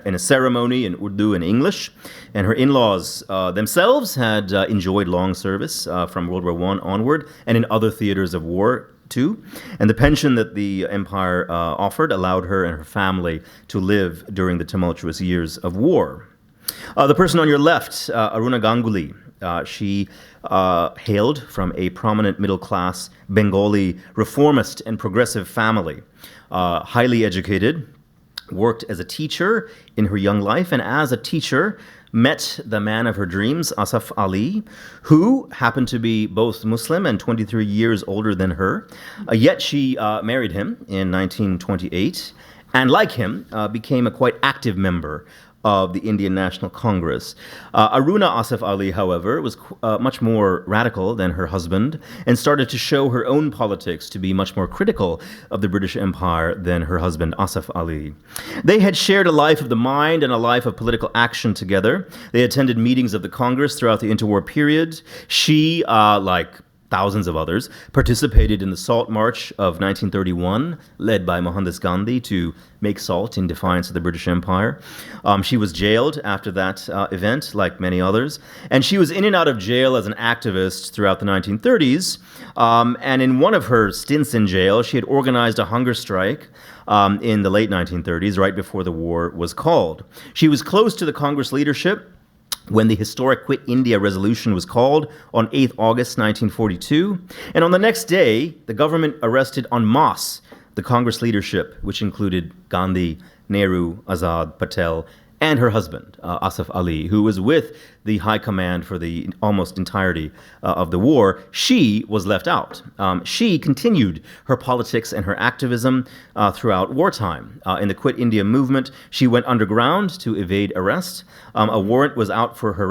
in a ceremony in Urdu and English. And her in-laws themselves had enjoyed long service from World War I onward and in other theaters of war too. And the pension that the empire offered allowed her and her family to live during the tumultuous years of war. The person on your left, Aruna Ganguly, she hailed from a prominent middle-class Bengali reformist and progressive family, highly educated, worked as a teacher in her young life, and as a teacher met the man of her dreams, Asaf Ali, who happened to be both Muslim and 23 years older than her. Yet she married him in 1928, and like him, became a quite active member of the Indian National Congress. Aruna Asaf Ali, however, was much more radical than her husband and started to show her own politics to be much more critical of the British Empire than her husband Asaf Ali. They had shared a life of the mind and a life of political action together. They attended meetings of the Congress throughout the interwar period. She, like thousands of others, participated in the Salt March of 1931, led by Mohandas Gandhi to make salt in defiance of the British Empire. She was jailed after that event, like many others, and she was in and out of jail as an activist throughout the 1930s, and in one of her stints in jail, she had organized a hunger strike in the late 1930s, right before the war was called. She was close to the Congress leadership, when the historic Quit India resolution was called on 8th August 1942. And on the next day, the government arrested en masse the Congress leadership, which included Gandhi, Nehru, Azad, Patel, and her husband, Asif Ali, who was with the high command for the almost entirety of the war. She was left out. She continued her politics and her activism throughout wartime. In the Quit India movement, she went underground to evade arrest. A warrant was out for her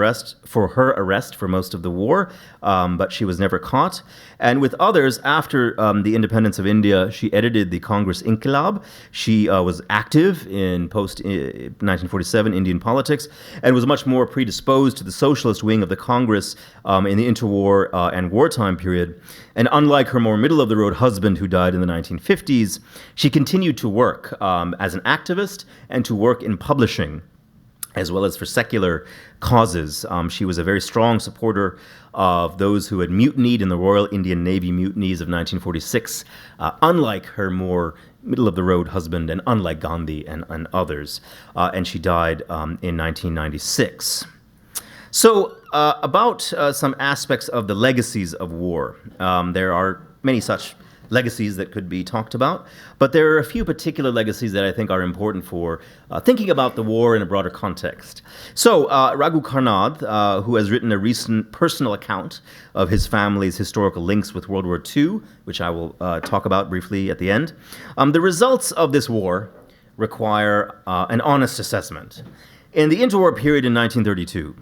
arrest for most of the war, but she was never caught. And with others, after the independence of India, she edited the Congress Inqilab. She was active in post-1947 Indian politics and was much more predisposed to the socialist wing of the Congress in the interwar and wartime period. And unlike her more middle-of-the-road husband who died in the 1950s, she continued to work as an activist and to work in publishing, as well as for secular causes. She was a very strong supporter of those who had mutinied in the Royal Indian Navy mutinies of 1946, unlike her more middle-of-the-road husband and unlike Gandhi and others. And she died in 1996. So about some aspects of the legacies of war. There are many such legacies that could be talked about, but there are a few particular legacies that I think are important for thinking about the war in a broader context. So Raghu Karnad, who has written a recent personal account of his family's historical links with World War II, which I will talk about briefly at the end. The results of this war require an honest assessment. In the interwar period in 1932,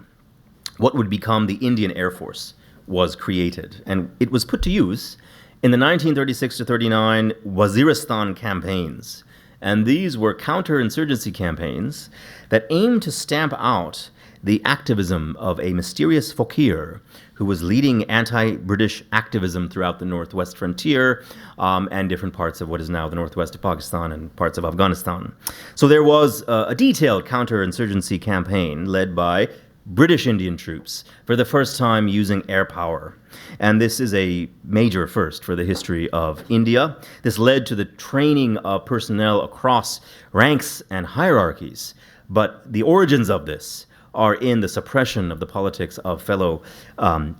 what would become the Indian Air Force was created, and it was put to use in the 1936 to 39 Waziristan campaigns. And these were counterinsurgency campaigns that aimed to stamp out the activism of a mysterious fakir who was leading anti-British activism throughout the northwest frontier and different parts of what is now the northwest of Pakistan and parts of Afghanistan. So there was a detailed counterinsurgency campaign led by British Indian troops for the first time using air power. And this is a major first for the history of India. This led to the training of personnel across ranks and hierarchies. But the origins of this are in the suppression of the politics of fellow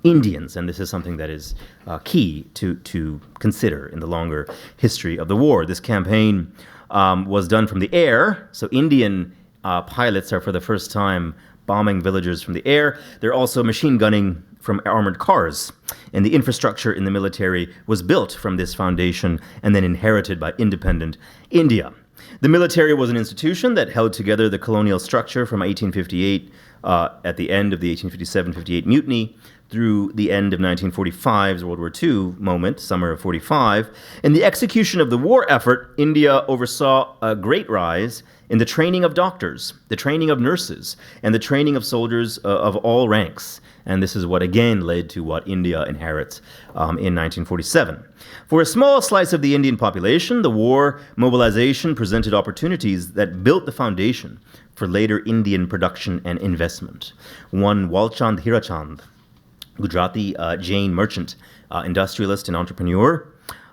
Indians. And this is something that is key to consider in the longer history of the war. This campaign was done from the air. So Indian pilots are for the first time bombing villagers from the air. They're also machine gunning from armored cars. And the infrastructure in the military was built from this foundation and then inherited by independent India. The military was an institution that held together the colonial structure from 1858 at the end of the 1857-58 mutiny through the end of 1945's World War II moment, summer of 45. In the execution of the war effort, India oversaw a great rise in the training of doctors, the training of nurses, and the training of soldiers of all ranks. And this is what again led to what India inherits in 1947. For a small slice of the Indian population, the war mobilization presented opportunities that built the foundation for later Indian production and investment. One Walchand Hirachand, Gujarati Jain merchant, industrialist and entrepreneur,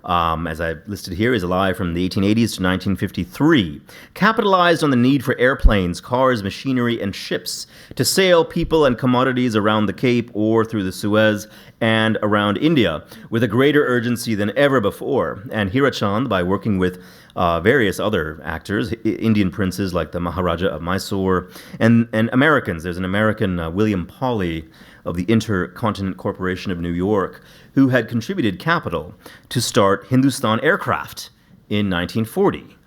as I've listed here, is alive from the 1880s to 1953, capitalized on the need for airplanes, cars, machinery, and ships to sail people and commodities around the Cape or through the Suez and around India with a greater urgency than ever before. And Hirachand, by working with various other actors, Indian princes like the Maharaja of Mysore, and Americans. There's an American, William Pawley, of the Intercontinental Corporation of New York, who had contributed capital to start Hindustan Aircraft in 1940.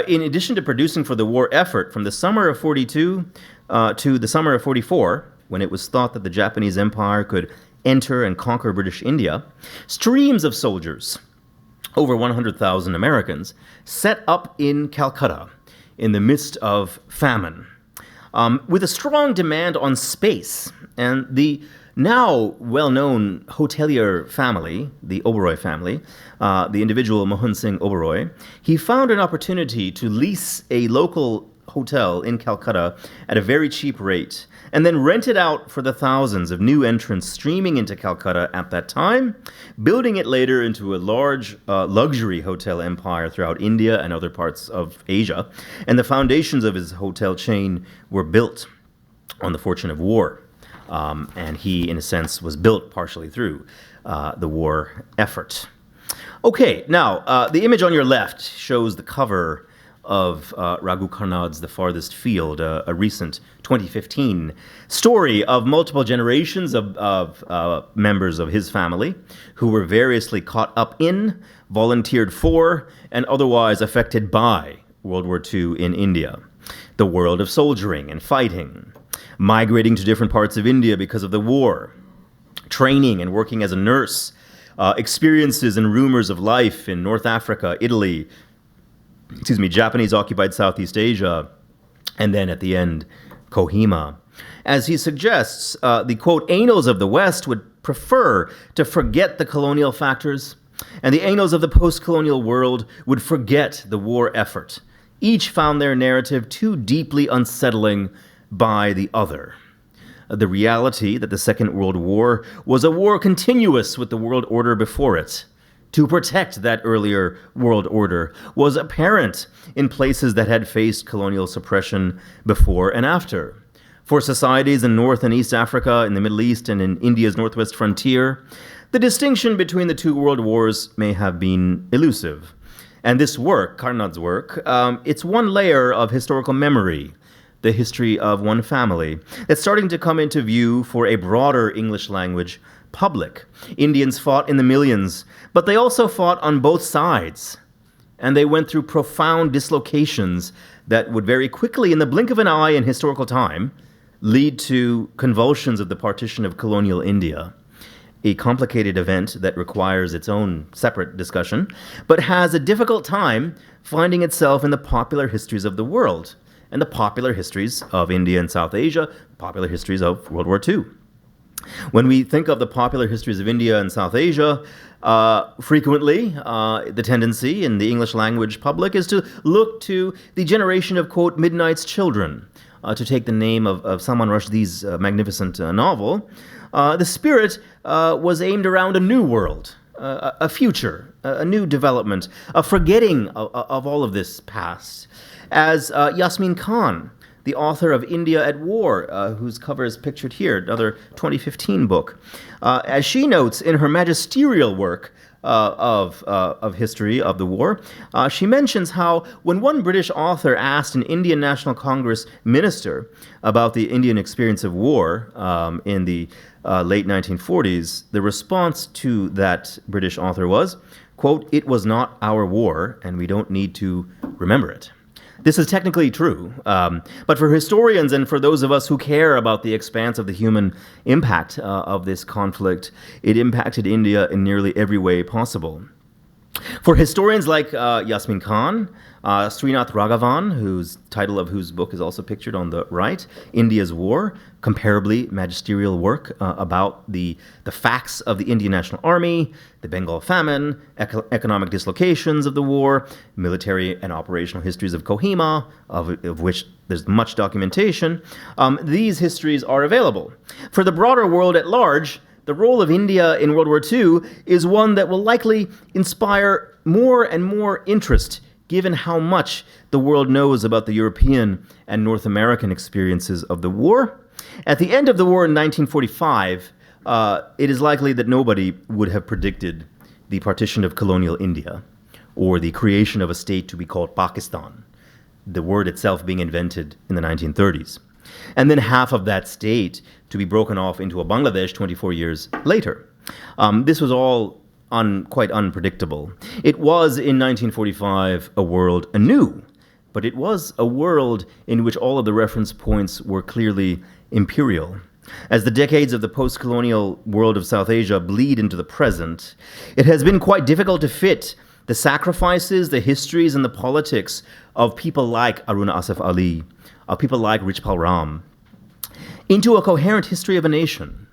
In addition to producing for the war effort from the summer of 42 to the summer of 44, when it was thought that the Japanese Empire could enter and conquer British India, streams of soldiers, over 100,000 Americans, set up in Calcutta in the midst of famine, with a strong demand on space. And the now well-known hotelier family, the Oberoi family, the individual Mohan Singh Oberoi, he found an opportunity to lease a local hotel in Calcutta at a very cheap rate, and then rent it out for the thousands of new entrants streaming into Calcutta at that time, building it later into a large luxury hotel empire throughout India and other parts of Asia. And the foundations of his hotel chain were built on the fortune of war. And he, in a sense, was built partially through the war effort. Okay, now, the image on your left shows the cover of Raghu Karnad's The Farthest Field, a recent 2015 story of multiple generations of members of his family who were variously caught up in, volunteered for, and otherwise affected by World War II in India. The world of soldiering and fighting, migrating to different parts of India because of the war, training and working as a nurse, experiences and rumors of life in North Africa, Italy, Japanese-occupied Southeast Asia, and then at the end, Kohima. As he suggests, the, quote, annals of the West would prefer to forget the colonial factors, and the annals of the post-colonial world would forget the war effort. Each found their narrative too deeply unsettling by the other. The reality that the Second World War was a war continuous with the world order before it, to protect that earlier world order, was apparent in places that had faced colonial suppression before and after. For societies in North and East Africa, in the Middle East, and in India's northwest frontier, the distinction between the two world wars may have been elusive. And this work, Karnad's work, it's one layer of historical memory, the history of one family, that's starting to come into view for a broader English language public. Indians fought in the millions, but they also fought on both sides. And they went through profound dislocations that would very quickly, in the blink of an eye in historical time, lead to convulsions of the partition of colonial India. A complicated event that requires its own separate discussion, but has a difficult time finding itself in the popular histories of the world, and the popular histories of India and South Asia, popular histories of World War II. When we think of the popular histories of India and South Asia, frequently the tendency in the English language public is to look to the generation of, quote, Midnight's Children, to take the name of Salman Rushdie's magnificent novel. The spirit was aimed around a new world, a future, a new development, a forgetting of all of this past. As Yasmin Khan, the author of India at War, whose cover is pictured here, another 2015 book. As she notes in her magisterial work of history of the war, she mentions how when one British author asked an Indian National Congress minister about the Indian experience of war in the late 1940s, the response to that British author was, quote, "It was not our war, and we don't need to remember it." This is technically true, but for historians and for those of us who care about the expanse of the human impact of this conflict, it impacted India in nearly every way possible. For historians like Yasmin Khan, Srinath Raghavan, whose title of whose book is also pictured on the right, India's War, comparably magisterial work about the facts of the Indian National Army, the Bengal Famine, economic dislocations of the war, military and operational histories of Kohima, of which there's much documentation. These histories are available. For the broader world at large, the role of India in World War II is one that will likely inspire more and more interest, given how much the world knows about the European and North American experiences of the war. At the end of the war in 1945, it is likely that nobody would have predicted the partition of colonial India or the creation of a state to be called Pakistan, the word itself being invented in the 1930s. And then half of that state to be broken off into a Bangladesh 24 years later. This was all quite unpredictable. It was, in 1945, a world anew, but it was a world in which all of the reference points were clearly imperial. As the decades of the post-colonial world of South Asia bleed into the present, it has been quite difficult to fit the sacrifices, the histories, and the politics of people like Aruna Asaf Ali, of people like Richpal Ram, into a coherent history of a nation,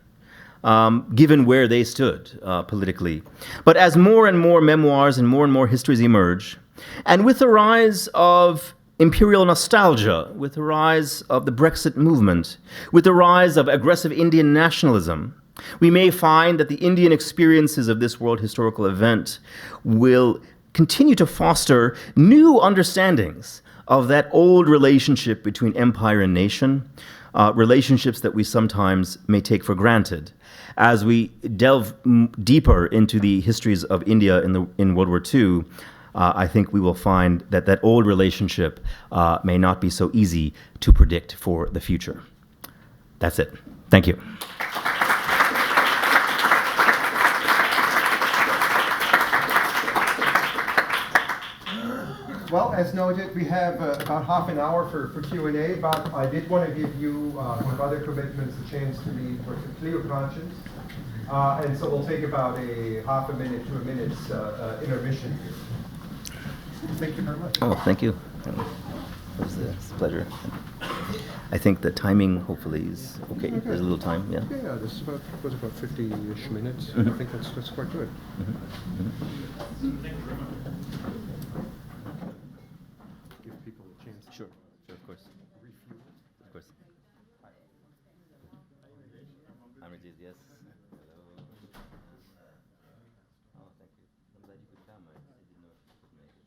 given where they stood politically. But as more and more memoirs and more histories emerge, and with the rise of imperial nostalgia, with the rise of the Brexit movement, with the rise of aggressive Indian nationalism, we may find that the Indian experiences of this world historical event will continue to foster new understandings of that old relationship between empire and nation, relationships that we sometimes may take for granted. As we delve deeper into the histories of India in World War II, I think we will find that that old relationship may not be so easy to predict for the future. That's it. Thank you. Well, as noted, we have about half an hour for Q&A, but I did want to give you, with other commitments, a chance to read with a clear conscience. And so we'll take about a half a minute to a minute's intermission here. Thank you very much. Oh, thank you. It was a pleasure. I think the timing hopefully is okay. There's a little time, yeah. Yeah, this was about 50-ish minutes. Mm-hmm. I think that's quite good. Mm-hmm. Mm-hmm. Give people a chance. Sure, of course. Of course. I'm Rajiv, yes. Hello. Oh, thank you. I'm glad you could come. I didn't know if you could make it.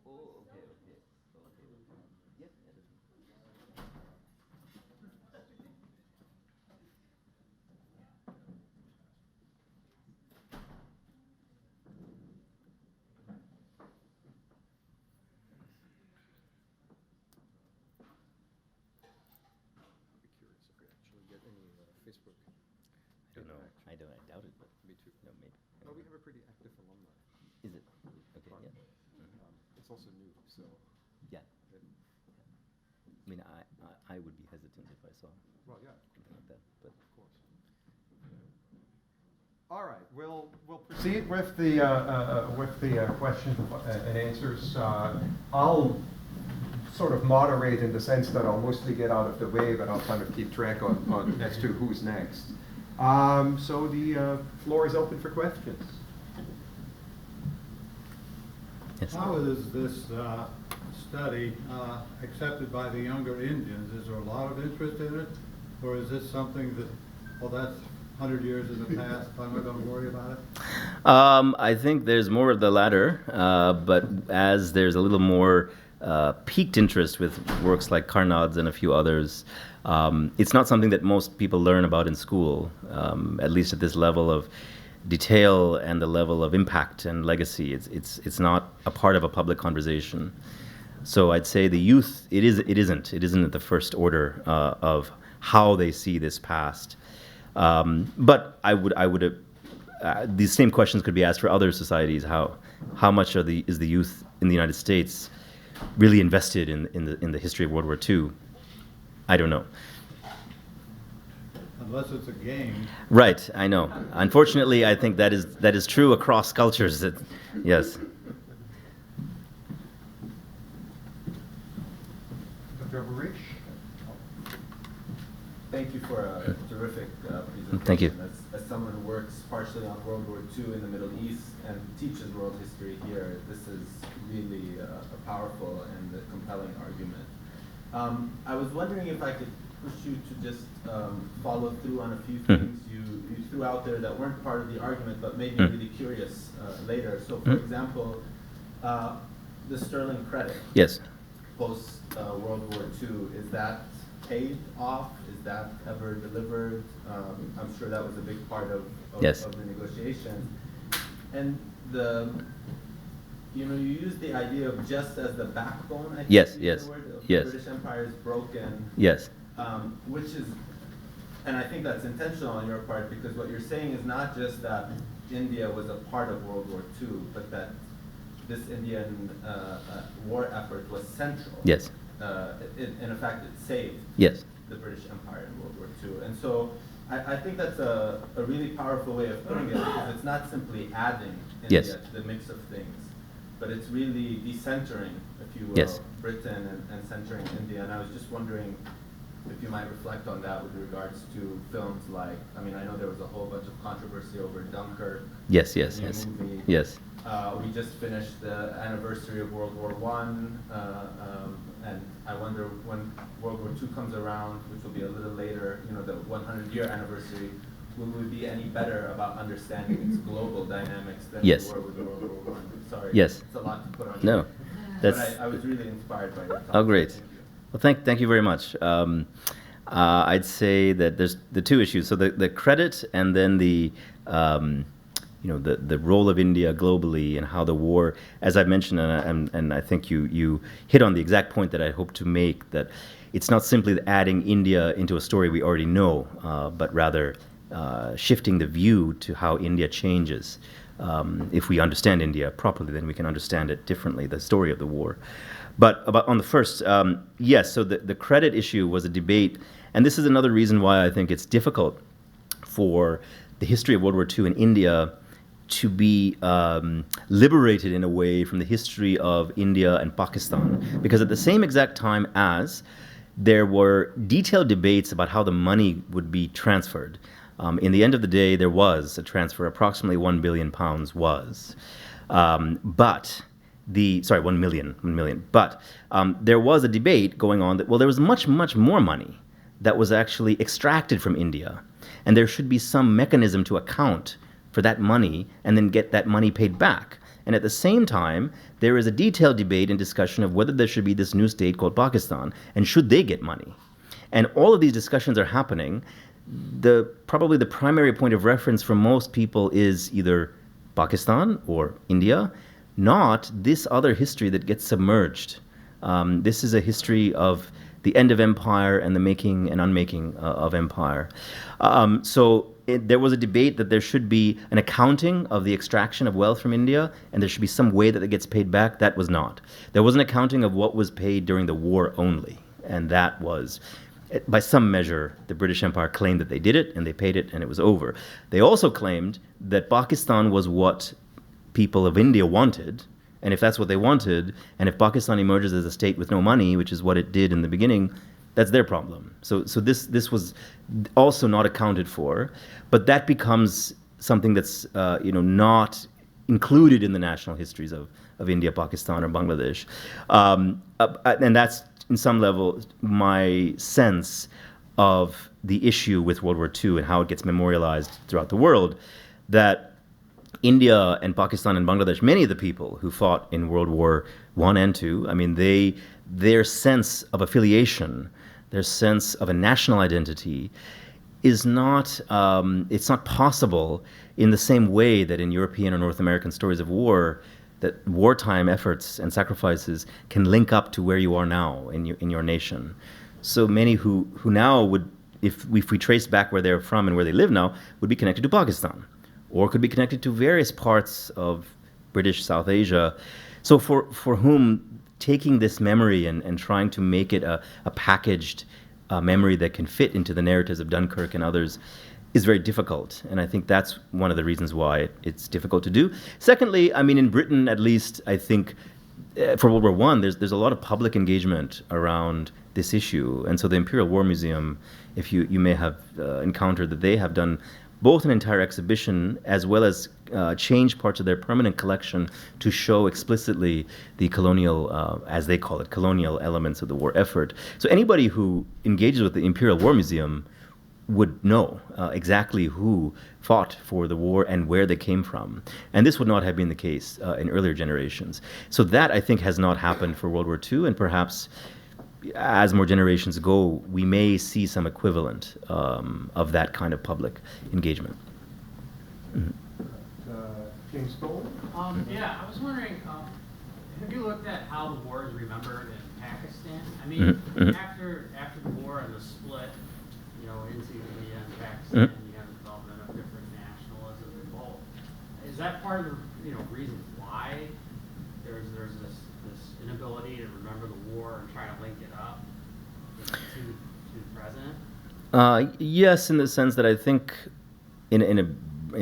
Oh, okay. Yes, Facebook. I don't know. I doubt it, but Me too. no, maybe. Well, we have a pretty active alumni. Is it? Okay, But, yeah. it's also new, so. Yeah. I mean, I would be hesitant if I saw Well, yeah, something like that, but of course. All right, we'll proceed with the questions and answers. I'll sort of moderate in the sense that I'll mostly get out of the way, but I'll kind of keep track on as to who's next. So the floor is open for questions. yes. How is this study accepted by the younger Indians? Is there a lot of interest in it? Or is this something that, well, that's 100 years in the past, I'm not going to worry about it? I think there's more of the latter, but as there's a little more piqued interest with works like Carnot's and a few others, it's not something that most people learn about in school, at least at this level of detail and the level of impact and legacy. It's not a part of a public conversation. So I'd say the youth, it isn't at the first order of how they see this past. But I would these same questions could be asked for other societies. How much is the youth in the United States really invested in the history of World War II? I don't know. Unless it's a game. Right, I know. Unfortunately, I think that is true across cultures. Yes. Dr. Rich? Thank you for a terrific presentation. Thank you. As someone who works partially on World War II in the Middle East and teaches world history here, this is really a powerful and a compelling argument. I was wondering if I could push you to just follow through on a few things you threw out there that weren't part of the argument, but made me really curious later. So, for example, the sterling credit. Yes. Post World War II, is that paid off? Is that ever delivered? I'm sure that was a big part of Yes. the negotiations. And you used the idea of just as the backbone, I think Yes, you used yes, the word, of yes. the British Empire is broken. Yes. Which is, and I think that's intentional on your part, because what you're saying is not just that India was a part of World War II, but that this Indian war effort was central. Yes. In fact, it saved Yes. the British Empire in World War II. And so I think that's a really powerful way of putting it, because it's not simply adding India Yes. to the mix of things, but it's really decentering, if you will, Yes. Britain and centering India. And I was just wondering if you might reflect on that with regards to films like, I mean, I know there was a whole bunch of controversy over Dunkirk. Yes. the Yes. new Yes. movie. Yes. We just finished the anniversary of World War I, and I wonder when World War II comes around, which will be a little later, the 100-year anniversary, will we be any better about understanding its global dynamics than Yes. we were with World War I? Sorry, Yes. it's a lot to put on No. you. That's. But I was really inspired by your talk. Oh, great. Thank you. Well, thank you very much. I'd say that there's the two issues. So the credit and then the the role of India globally and how the war, as I've mentioned, and I think you hit on the exact point that I hope to make, that it's not simply adding India into a story we already know, but rather shifting the view to how India changes. If we understand India properly, then we can understand it differently, the story of the war. But on the first, yes, so the credit issue was a debate, and this is another reason why I think it's difficult for the history of World War II in India to be liberated in a way from the history of India and Pakistan. Because at the same exact time as there were detailed debates about how the money would be transferred, in the end of the day, there was a transfer, approximately £1 billion was. But 1 million. But there was a debate going on that, well, there was much, much more money that was actually extracted from India. And there should be some mechanism to account for that money and then get that money paid back. And at the same time, there is a detailed debate and discussion of whether there should be this new state called Pakistan and should they get money. And all of these discussions are happening. Probably the primary point of reference for most people is either Pakistan or India, not this other history that gets submerged. This is a history of the end of empire and the making and unmaking of empire. There was a debate that there should be an accounting of the extraction of wealth from India, and there should be some way that it gets paid back. That was not. There was an accounting of what was paid during the war only, and that was, by some measure, the British Empire claimed that they did it, and they paid it, and it was over. They also claimed that Pakistan was what people of India wanted, and if that's what they wanted, and if Pakistan emerges as a state with no money, which is what it did in the beginning, that's their problem. So this was also not accounted for, but that becomes something that's not included in the national histories of India, Pakistan, or Bangladesh, and that's in some level my sense of the issue with World War II and how it gets memorialized throughout the world, that India and Pakistan and Bangladesh, many of the people who fought in World War I and II, I mean, their sense of affiliation, their sense of a national identity is not, it's not possible in the same way that in European or North American stories of war, that wartime efforts and sacrifices can link up to where you are now in your nation. So many who now would, if we trace back where they're from and where they live now, would be connected to Pakistan, or could be connected to various parts of British South Asia. So for whom taking this memory and trying to make it a packaged memory that can fit into the narratives of Dunkirk and others is very difficult. And I think that's one of the reasons why it's difficult to do. Secondly, I mean, in Britain, at least, I think for World War I, there's a lot of public engagement around this issue. And so the Imperial War Museum, if you may have encountered that they have done both an entire exhibition as well as change parts of their permanent collection to show explicitly the colonial, as they call it, colonial elements of the war effort. So anybody who engages with the Imperial War Museum would know exactly who fought for the war and where they came from. And this would not have been the case in earlier generations. So that, I think, has not happened for World War II, and perhaps as more generations go, we may see some equivalent of that kind of public engagement. Mm-hmm. James Cole? Yeah, I was wondering, have you looked at how the war is remembered in Pakistan? I mean, Mm-hmm. after the war and the split, into India and Pakistan, Mm-hmm. you have the development of different nationalism and both. Is that part of the reason why there's this inability to remember the war and try to link it up to the present? Yes, in the sense that I think, in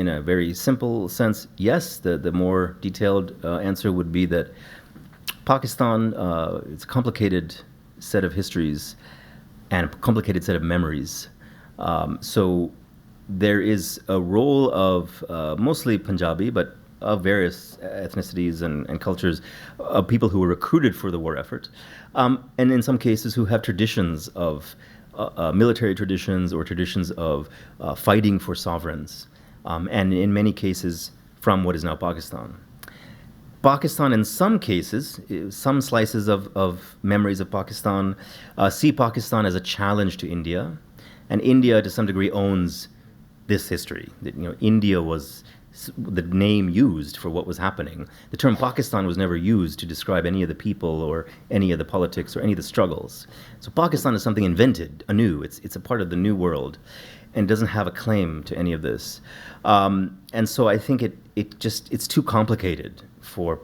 a very simple sense, yes. The more detailed answer would be that Pakistan, it's a complicated set of histories and a complicated set of memories. So there is a role of mostly Punjabi, but of various ethnicities and cultures, of people who were recruited for the war effort, and in some cases who have traditions of military traditions or traditions of fighting for sovereigns, and in many cases from what is now Pakistan. Pakistan, in some cases, some slices of memories of Pakistan, see Pakistan as a challenge to India, and India, to some degree, owns this history. That, India was the name used for what was happening. The term Pakistan was never used to describe any of the people or any of the politics or any of the struggles. So Pakistan is something invented anew. It's a part of the new world, and doesn't have a claim to any of this. And so I think it's too complicated for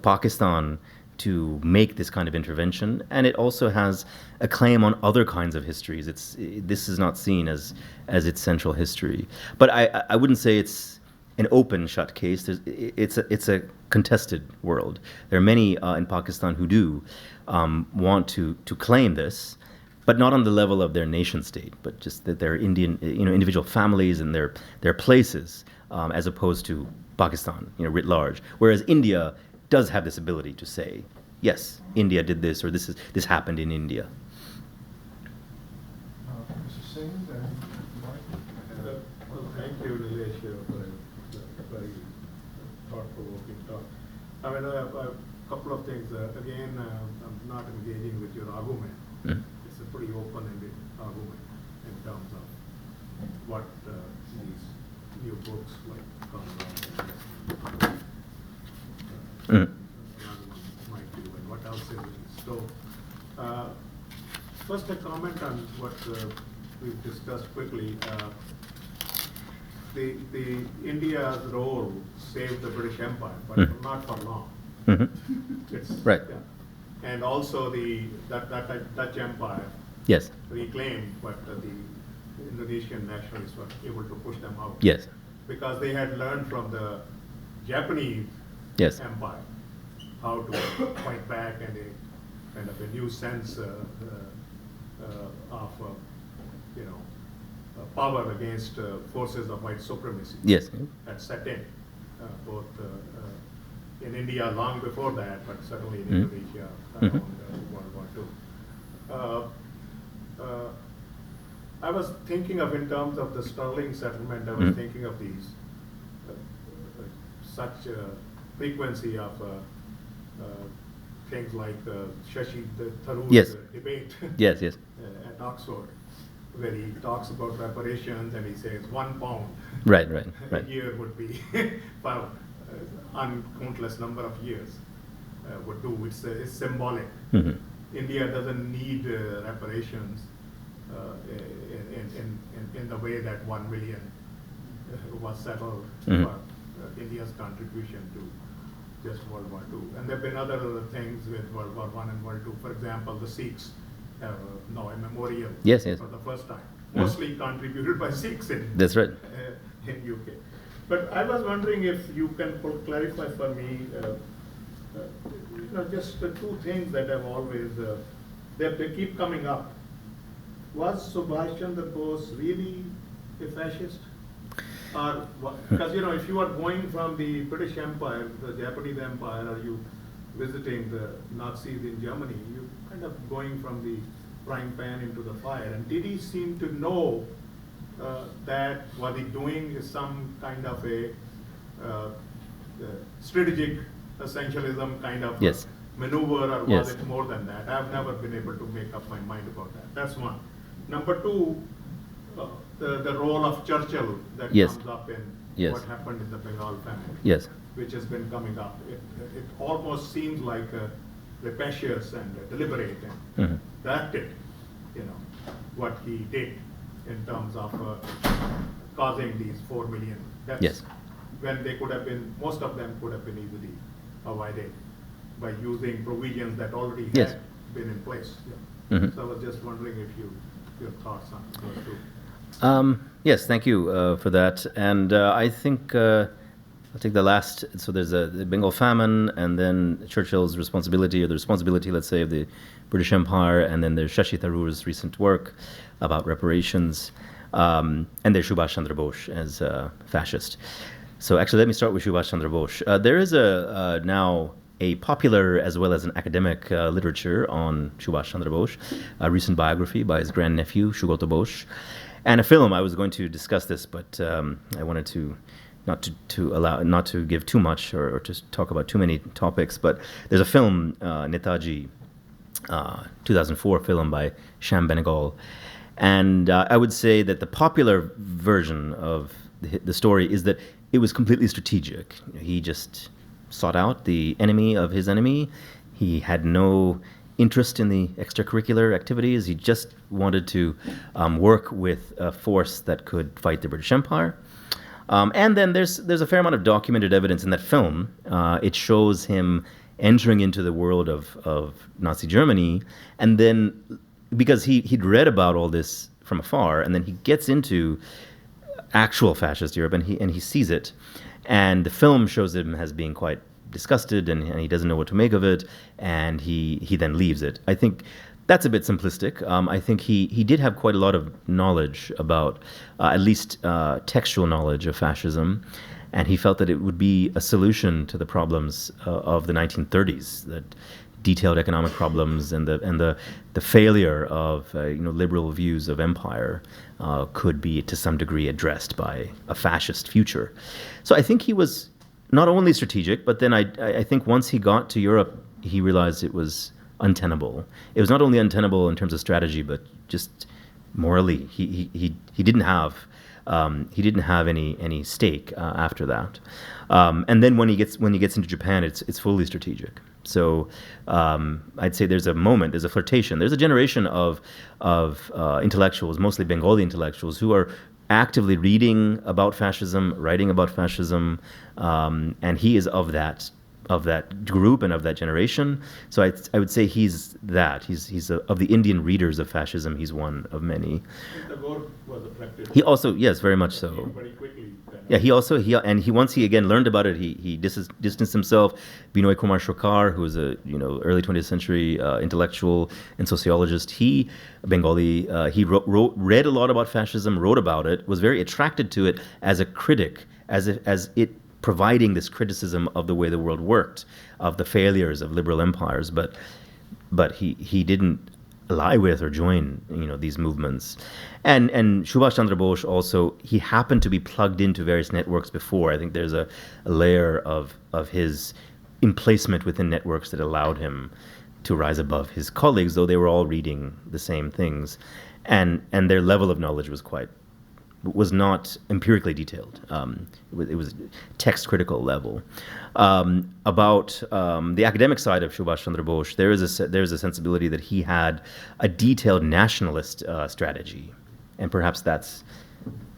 Pakistan to make this kind of intervention, and it also has a claim on other kinds of histories. This is not seen as its central history. But I wouldn't say it's an open shut case. It's a contested world. There are many in Pakistan who do want to claim this, but not on the level of their nation state, but just that they're Indian, individual families and their places, as opposed to Pakistan, writ large. Whereas India does have this ability to say, yes, India did this, or this happened in India. Mr. Singh, Mike? Well, thank you, Neilesh, for a very thought-provoking talk. I mean, a couple of things. Again, I'm not engaging with your argument. Mm-hmm. It's a pretty open-ended argument in terms of what these new books like come out. Another one might do, and what else there is. So, first a comment on what we've discussed quickly. The India's role saved the British Empire, but not for long. Mm-hmm. It's, Right. Yeah. And also that Dutch Empire Yes. reclaimed, but the Indonesian nationalists were able to push them out. Yes. Because they had learned from the Japanese Yes. empire how to fight back, and a kind of a new sense of power against forces of white supremacy Yes. had set in, both in India long before that, but certainly in Indonesia around World War II. I was thinking of, in terms of the Sterling settlement, I was thinking of these such frequency of things like Shashi Tharoor's Yes. debate Yes. Yes. at Oxford, where he talks about reparations and he says £1 Right. a year would be for uncountless number of years would do. It's symbolic. Mm-hmm. India doesn't need reparations in the way that 1 million was settled for India's contribution to just World War II. And there have been other things with World War I and World II. For example, the Sikhs have now a memorial Yes. for the first time, mostly contributed by Sikhs in That's right. in UK. But I was wondering if you can clarify for me, just the two things that have always they keep coming up. Was Subhash Chandra Bose really a fascist? Or because if you are going from the British Empire, the Japanese Empire, or you visiting the Nazis in Germany, you're kind of going from the frying pan into the fire. And did he seem to know that what he's doing is some kind of a strategic essentialism kind of Yes. maneuver, or Yes. was it more than that? I've never been able to make up my mind about that. That's one. Number two, the role of Churchill that Yes. comes up in Yes. what happened in the Bengal Famine, Yes. which has been coming up. It almost seems like rapacious and deliberate and directed, what he did in terms of causing these 4 million deaths. Yes. When they could have been, most of them could have been easily avoided by using provisions that already Yes. had been in place. So I was just wondering if your thoughts on those two. Yes, thank you for that. And I think I'll take the last. So there's the Bengal Famine, and then Churchill's responsibility, or the responsibility, let's say, of the British Empire, and then there's Shashi Tharoor's recent work about reparations, and there's Subhash Chandra Bose as a fascist. So actually, let me start with Subhash Chandra Bose. There is now a popular as well as an academic literature on Subhash Chandra Bose, a recent biography by his grandnephew, Sugata Bose, and a film. I was going to discuss this, but I wanted to not to give too much or to talk about too many topics, but there's a film, Netaji, 2004 film by Shyam Benegal, and I would say that the popular version of the story is that it was completely strategic. He just sought out the enemy of his enemy. He had no interest in the extracurricular activities. He just wanted to work with a force that could fight the British Empire. And then there's a fair amount of documented evidence in that film. It shows him entering into the world of Nazi Germany, and then because he'd read about all this from afar, and then he gets into actual fascist Europe, and he sees it, and the film shows him as being quite disgusted, and he doesn't know what to make of it, and he then leaves it. I think that's a bit simplistic. I think he did have quite a lot of knowledge about, at least textual knowledge of fascism, and he felt that it would be a solution to the problems of the 1930s, that detailed economic problems and the failure of liberal views of empire could be to some degree addressed by a fascist future. So I think he was not only strategic, but then I think once he got to Europe, he realized it was untenable. It was not only untenable in terms of strategy, but just morally. He didn't have any stake after that. And then when he gets into Japan, it's fully strategic. So I'd say there's a flirtation. There's a generation of intellectuals, mostly Bengali intellectuals, who are actively reading about fascism, writing about fascism, and he is of that group and of that generation. So I would say he's of the Indian readers of fascism. He's one of many. Tagore was affected. He also, yes, very much so. Very quickly. Yeah, once he again learned about it, he distanced himself. Binoy Kumar Shokar, who was a early 20th century intellectual and sociologist, Bengali, he read a lot about fascism, wrote about it, was very attracted to it as a critic, as it providing this criticism of the way the world worked, of the failures of liberal empires, but he didn't ally with or join these movements. And Subhash Chandra Bose also, he happened to be plugged into various networks before. I think there's a layer of his emplacement within networks that allowed him to rise above his colleagues, though they were all reading the same things, and their level of knowledge was not empirically detailed. It was text critical level. About the academic side of Subhash Chandra Bose, there is a sensibility that he had a detailed nationalist strategy, and perhaps that's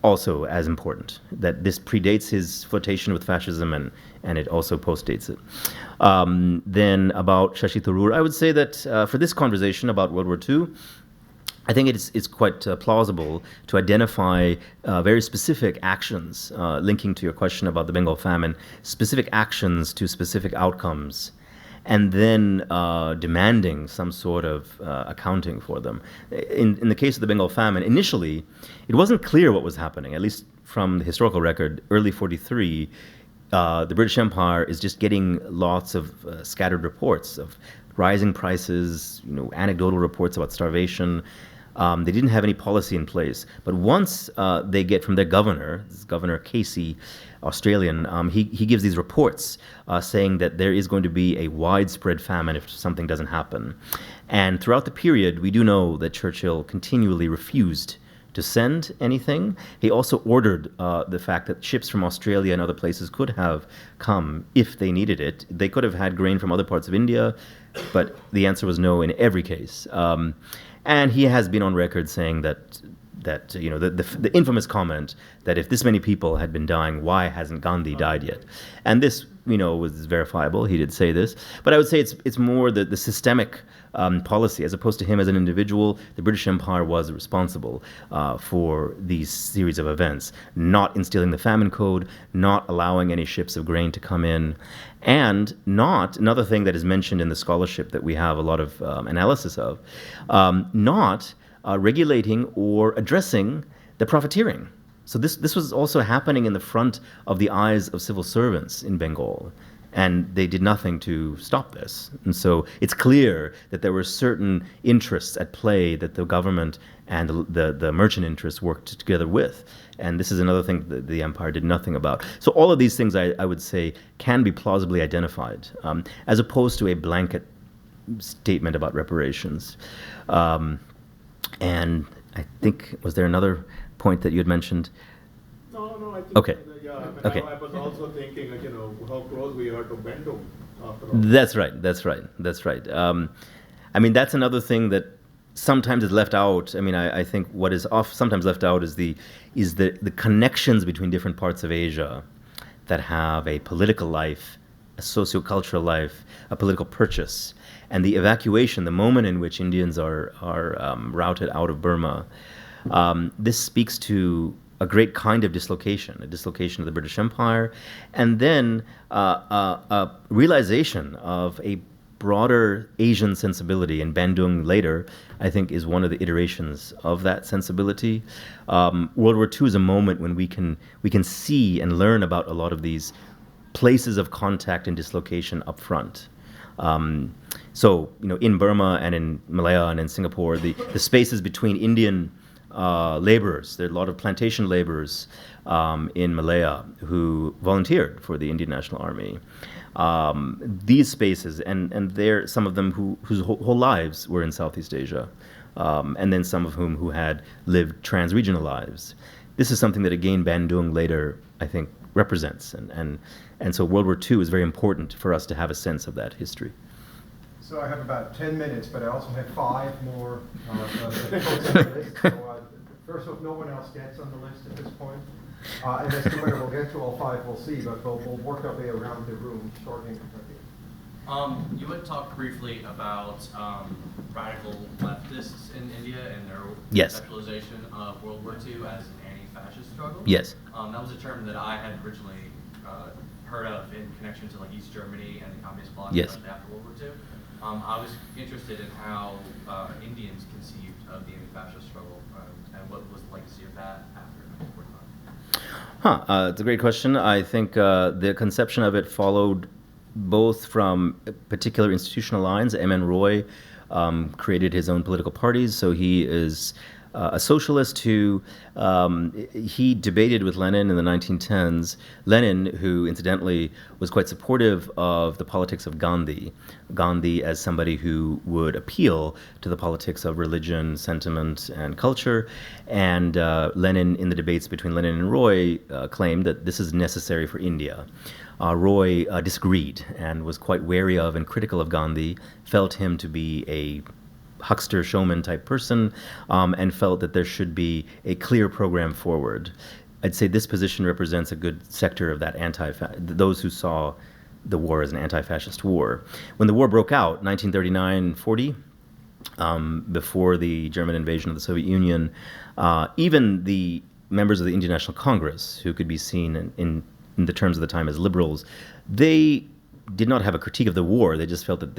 also as important, that this predates his flirtation with fascism and it also postdates it. Then about Shashi Tharoor, I would say that for this conversation about World War II, I think it's quite plausible to identify very specific actions linking to your question about the Bengal famine, specific actions to specific outcomes, and then demanding some sort of accounting for them. In the case of the Bengal famine, initially, it wasn't clear what was happening, at least from the historical record. Early 43, the British Empire is just getting lots of scattered reports of rising prices, anecdotal reports about starvation. They didn't have any policy in place. But once they get from their governor, this is Governor Casey, Australian, he gives these reports saying that there is going to be a widespread famine if something doesn't happen. And throughout the period, we do know that Churchill continually refused to send anything. He also ordered the fact that ships from Australia and other places could have come if they needed it. They could have had grain from other parts of India, but the answer was no in every case. And he has been on record saying that the infamous comment that if this many people had been dying, why hasn't Gandhi died yet? And this, was verifiable. He did say this. But I would say it's more the systemic policy, as opposed to him as an individual. The British Empire was responsible for these series of events, not instilling the famine code, not allowing any ships of grain to come in, and not, another thing that is mentioned in the scholarship that we have a lot of analysis of, not regulating or addressing the profiteering. So this was also happening in the front of the eyes of civil servants in Bengal. And they did nothing to stop this. And so it's clear that there were certain interests at play that the government and the merchant interests worked together with. And this is another thing that the empire did nothing about. So all of these things, I would say, can be plausibly identified, as opposed to a blanket statement about reparations. And I think, was there another point that you had mentioned? No, I think. Okay. Yeah, I mean, Okay. I was also thinking, how close we are to Bendung after all. That's right. I mean, that's another thing that sometimes is left out. I mean, I think what is sometimes left out is the connections between different parts of Asia that have a political life, a sociocultural life, a political purchase, and the evacuation, the moment in which Indians are routed out of Burma. This speaks to a great kind of dislocation, a dislocation of the British Empire, and then a realization of a broader Asian sensibility. And Bandung later, I think, is one of the iterations of that sensibility. World War II is a moment when we can see and learn about a lot of these places of contact and dislocation up front. So, in Burma and in Malaya and in Singapore, the spaces between Indian laborers. There are a lot of plantation laborers in Malaya who volunteered for the Indian National Army. These spaces, and there some of them whose whole lives were in Southeast Asia, and then some of whom who had lived trans-regional lives. This is something that, again, Bandung later, I think, represents. And so World War II is very important for us to have a sense of that history. So I have about 10 minutes, but I also have 5 more folks on the list. So, first, if no one else gets on the list at this point, and as to whether we'll get to all 5, we'll see, but we'll work our way around the room, starting with You had talked briefly about radical leftists in India and their Yes. conceptualization of World War II as an anti-fascist struggle. Yes. That was a term that I had originally heard of in connection to East Germany and the communist bloc, Yes. especially after World War II. I was interested in how Indians conceived of the anti-fascist struggle and what was the legacy of that after 1945. It's a great question. I think the conception of it followed both from particular institutional lines. M.N. Roy created his own political parties, so he is a socialist who he debated with Lenin in the 1910s. Lenin, who incidentally was quite supportive of the politics of Gandhi as somebody who would appeal to the politics of religion, sentiment, and culture. And Lenin, in the debates between Lenin and Roy, claimed that this is necessary for India. Roy disagreed and was quite wary of and critical of Gandhi, felt him to be a huckster showman type person, and felt that there should be a clear program forward. I'd say this position represents a good sector of that those who saw the war as an anti-fascist war. When the war broke out, 1939-40, before the German invasion of the Soviet Union, even the members of the Indian National Congress, who could be seen in the terms of the time as liberals, they did not have a critique of the war. They just felt that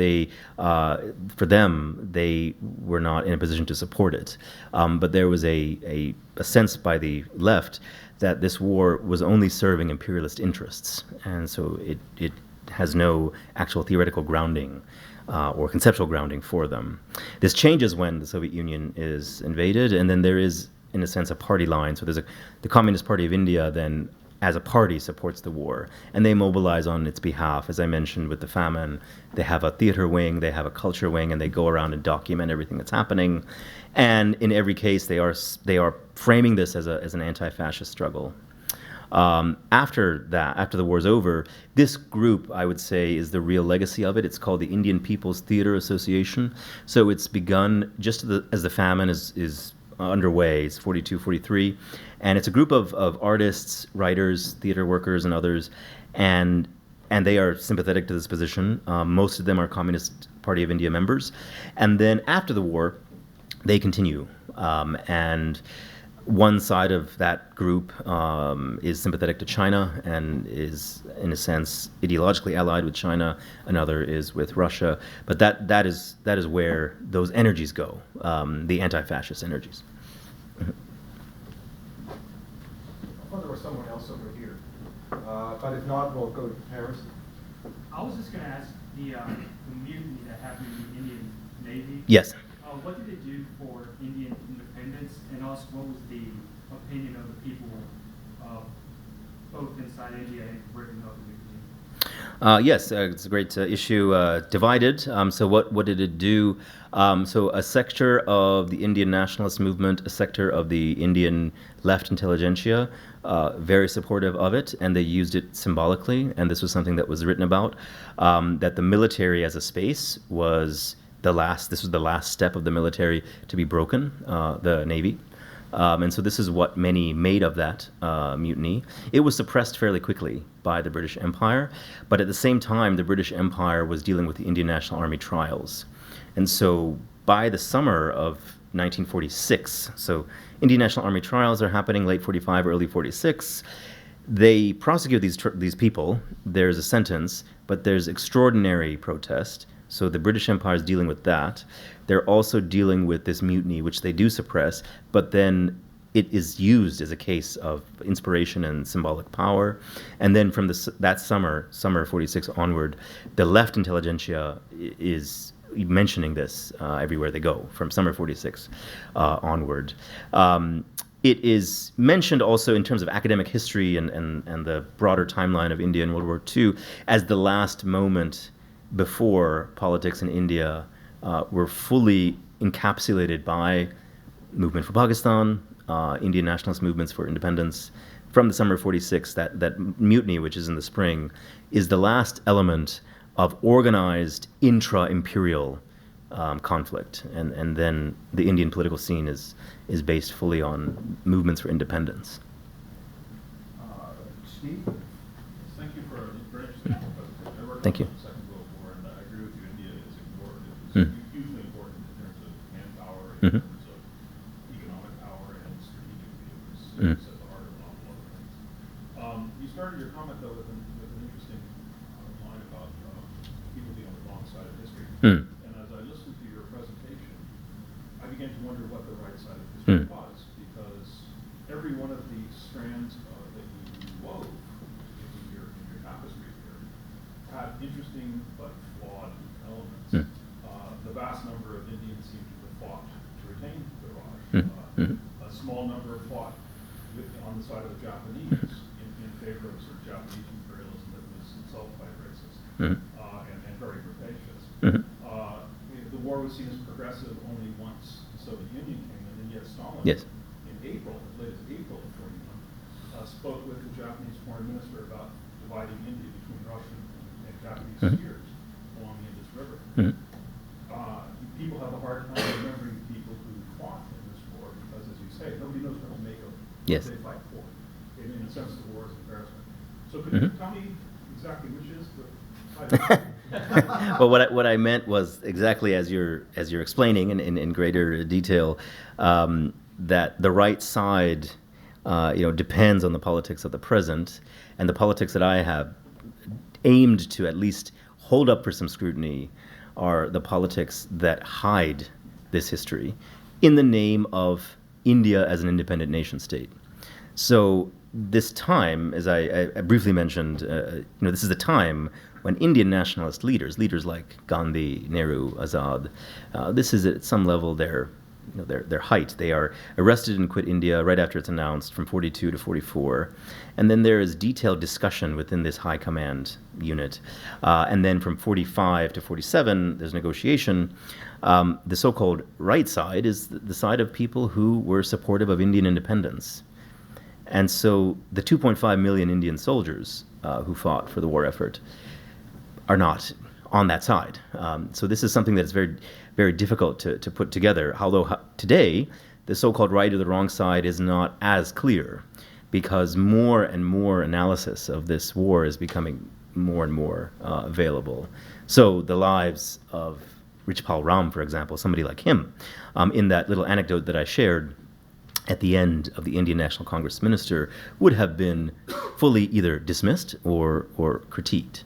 for them, they were not in a position to support it. But there was a sense by the left that this war was only serving imperialist interests. And so it has no actual theoretical grounding or conceptual grounding for them. This changes when the Soviet Union is invaded, and then there is, in a sense, a party line. So there's the Communist Party of India then, as a party, supports the war, and they mobilize on its behalf. As I mentioned with the famine, they have a theater wing, they have a culture wing, and they go around and document everything that's happening. And in every case, they are framing this as an anti-fascist struggle. After the war's over, this group, I would say, is the real legacy of it. It's called the Indian People's Theater Association. So it's begun just as the famine is underway. It's 42, 43. And it's a group of artists, writers, theater workers, and others. And they are sympathetic to this position. Most of them are Communist Party of India members. And then after the war, they continue. And one side of that group is sympathetic to China and is, in a sense, ideologically allied with China. Another is with Russia. But that is where those energies go, the anti-fascist energies. I thought there was someone else over here. But if not, we'll go to Paris. I was just going to ask the mutiny that happened in the Indian Navy. Yes. What did it do for Indian independence, and also what was the opinion of the people, both inside India and Britain, of the mutiny? Yes, it's a great issue. Divided. So what did it do? So a sector of the Indian nationalist movement, a sector of the Indian left intelligentsia, very supportive of it, and they used it symbolically. And this was something that was written about, that the military as a space was this was the last step of the military to be broken, the Navy. And so this is what many made of that mutiny. It was suppressed fairly quickly by the British Empire, but at the same time, the British Empire was dealing with the Indian National Army trials. And so by the summer of 1946, so Indian National Army trials are happening late 45, early 46. They prosecute these people. There's a sentence, but there's extraordinary protest. So the British Empire is dealing with that. They're also dealing with this mutiny, which they do suppress, but then it is used as a case of inspiration and symbolic power. And then from that summer 46 onward, the left intelligentsia is mentioning this everywhere they go, from summer 46 onward. It is mentioned also in terms of academic history and the broader timeline of India in World War II as the last moment before politics in India were fully encapsulated by movement for Pakistan, Indian nationalist movements for independence. From the summer of 46, that mutiny, which is in the spring, is the last element of organized intra-imperial conflict. And then the Indian political scene is based fully on movements for independence. Steve? Thank you for a very interesting presentation. I worked Thank you. on the Second World War, and I agree with you, India is ignored. It was Mm. hugely important in terms of manpower, in Mhm. terms of economic power, and strategically it was Mm. at the heart of an awful lot of things. You started your comment, though, with an interesting line about people being on the wrong side of history. Mm. And as I listened to your presentation, I began to wonder what the right side of history Mm. was, because every one of the strands that you wove in your tapestry here had interesting but flawed elements. Mm. The vast number of Indians seem to have fought to retain the Raj. Mm. A small number fought on the side of the Japanese in favor of sort of Japanese imperialism that was itself quite racist Mm. and very rapacious. Mhm. The war was seen as progressive only once the Soviet Union came in, and yet Stalin, Yes. in April, as late as April of 41, spoke with the Japanese foreign minister about dividing India between Russian and Japanese Mhm. spheres along the Indus River. Mhm. People have a hard time remembering people who fought in this war because, as you say, nobody knows what to make of Yes. what they fight for. In a sense, the war is embarrassment. So could you Mhm. tell me exactly which is the side? Well, what I meant was exactly as you're explaining in greater detail, that the right side, depends on the politics of the present, and the politics that I have aimed to at least hold up for some scrutiny are the politics that hide this history in the name of India as an independent nation state. So this time, as I briefly mentioned, this is a time when Indian nationalist leaders like Gandhi, Nehru, Azad, this is at some level their height. They are arrested and quit India right after it's announced from 42 to 44. And then there is detailed discussion within this high command unit. And then from 45 to 47, there's negotiation. The so-called right side is the side of people who were supportive of Indian independence. And so the 2.5 million Indian soldiers who fought for the war effort are not on that side. So this is something that is very, very difficult to put together, although today the so-called right or the wrong side is not as clear because more and more analysis of this war is becoming more and more available. So the lives of Richpal Ram, for example, somebody like him, in that little anecdote that I shared at the end of the Indian National Congress minister, would have been fully either dismissed or critiqued.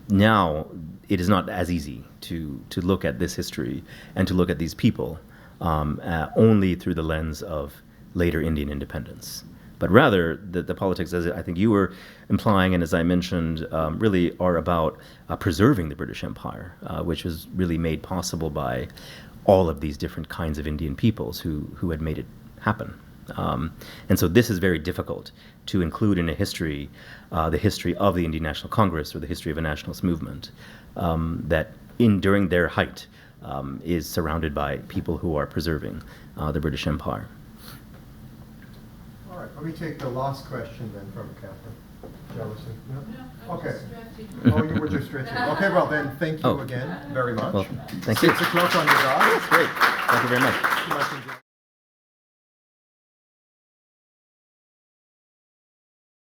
Now, it is not as easy to look at this history and to look at these people only through the lens of later Indian independence. but rather the politics, as I think you were implying and as I mentioned, really are about preserving the British Empire, which was really made possible by all of these different kinds of Indian peoples who had made it happen. And so this is very difficult to include in a history, the history of the Indian National Congress or the history of a nationalist movement that during their height is surrounded by people who are preserving the British Empire. All right, let me take the last question then from Catherine. Jealousy? No? No, I was Okay. just stretching. Oh, you were just stretching. Okay, well then, thank you Oh. again very much. Well, thank you. 6 o'clock on the dot. Great. Thank you very much. Much enjoyed.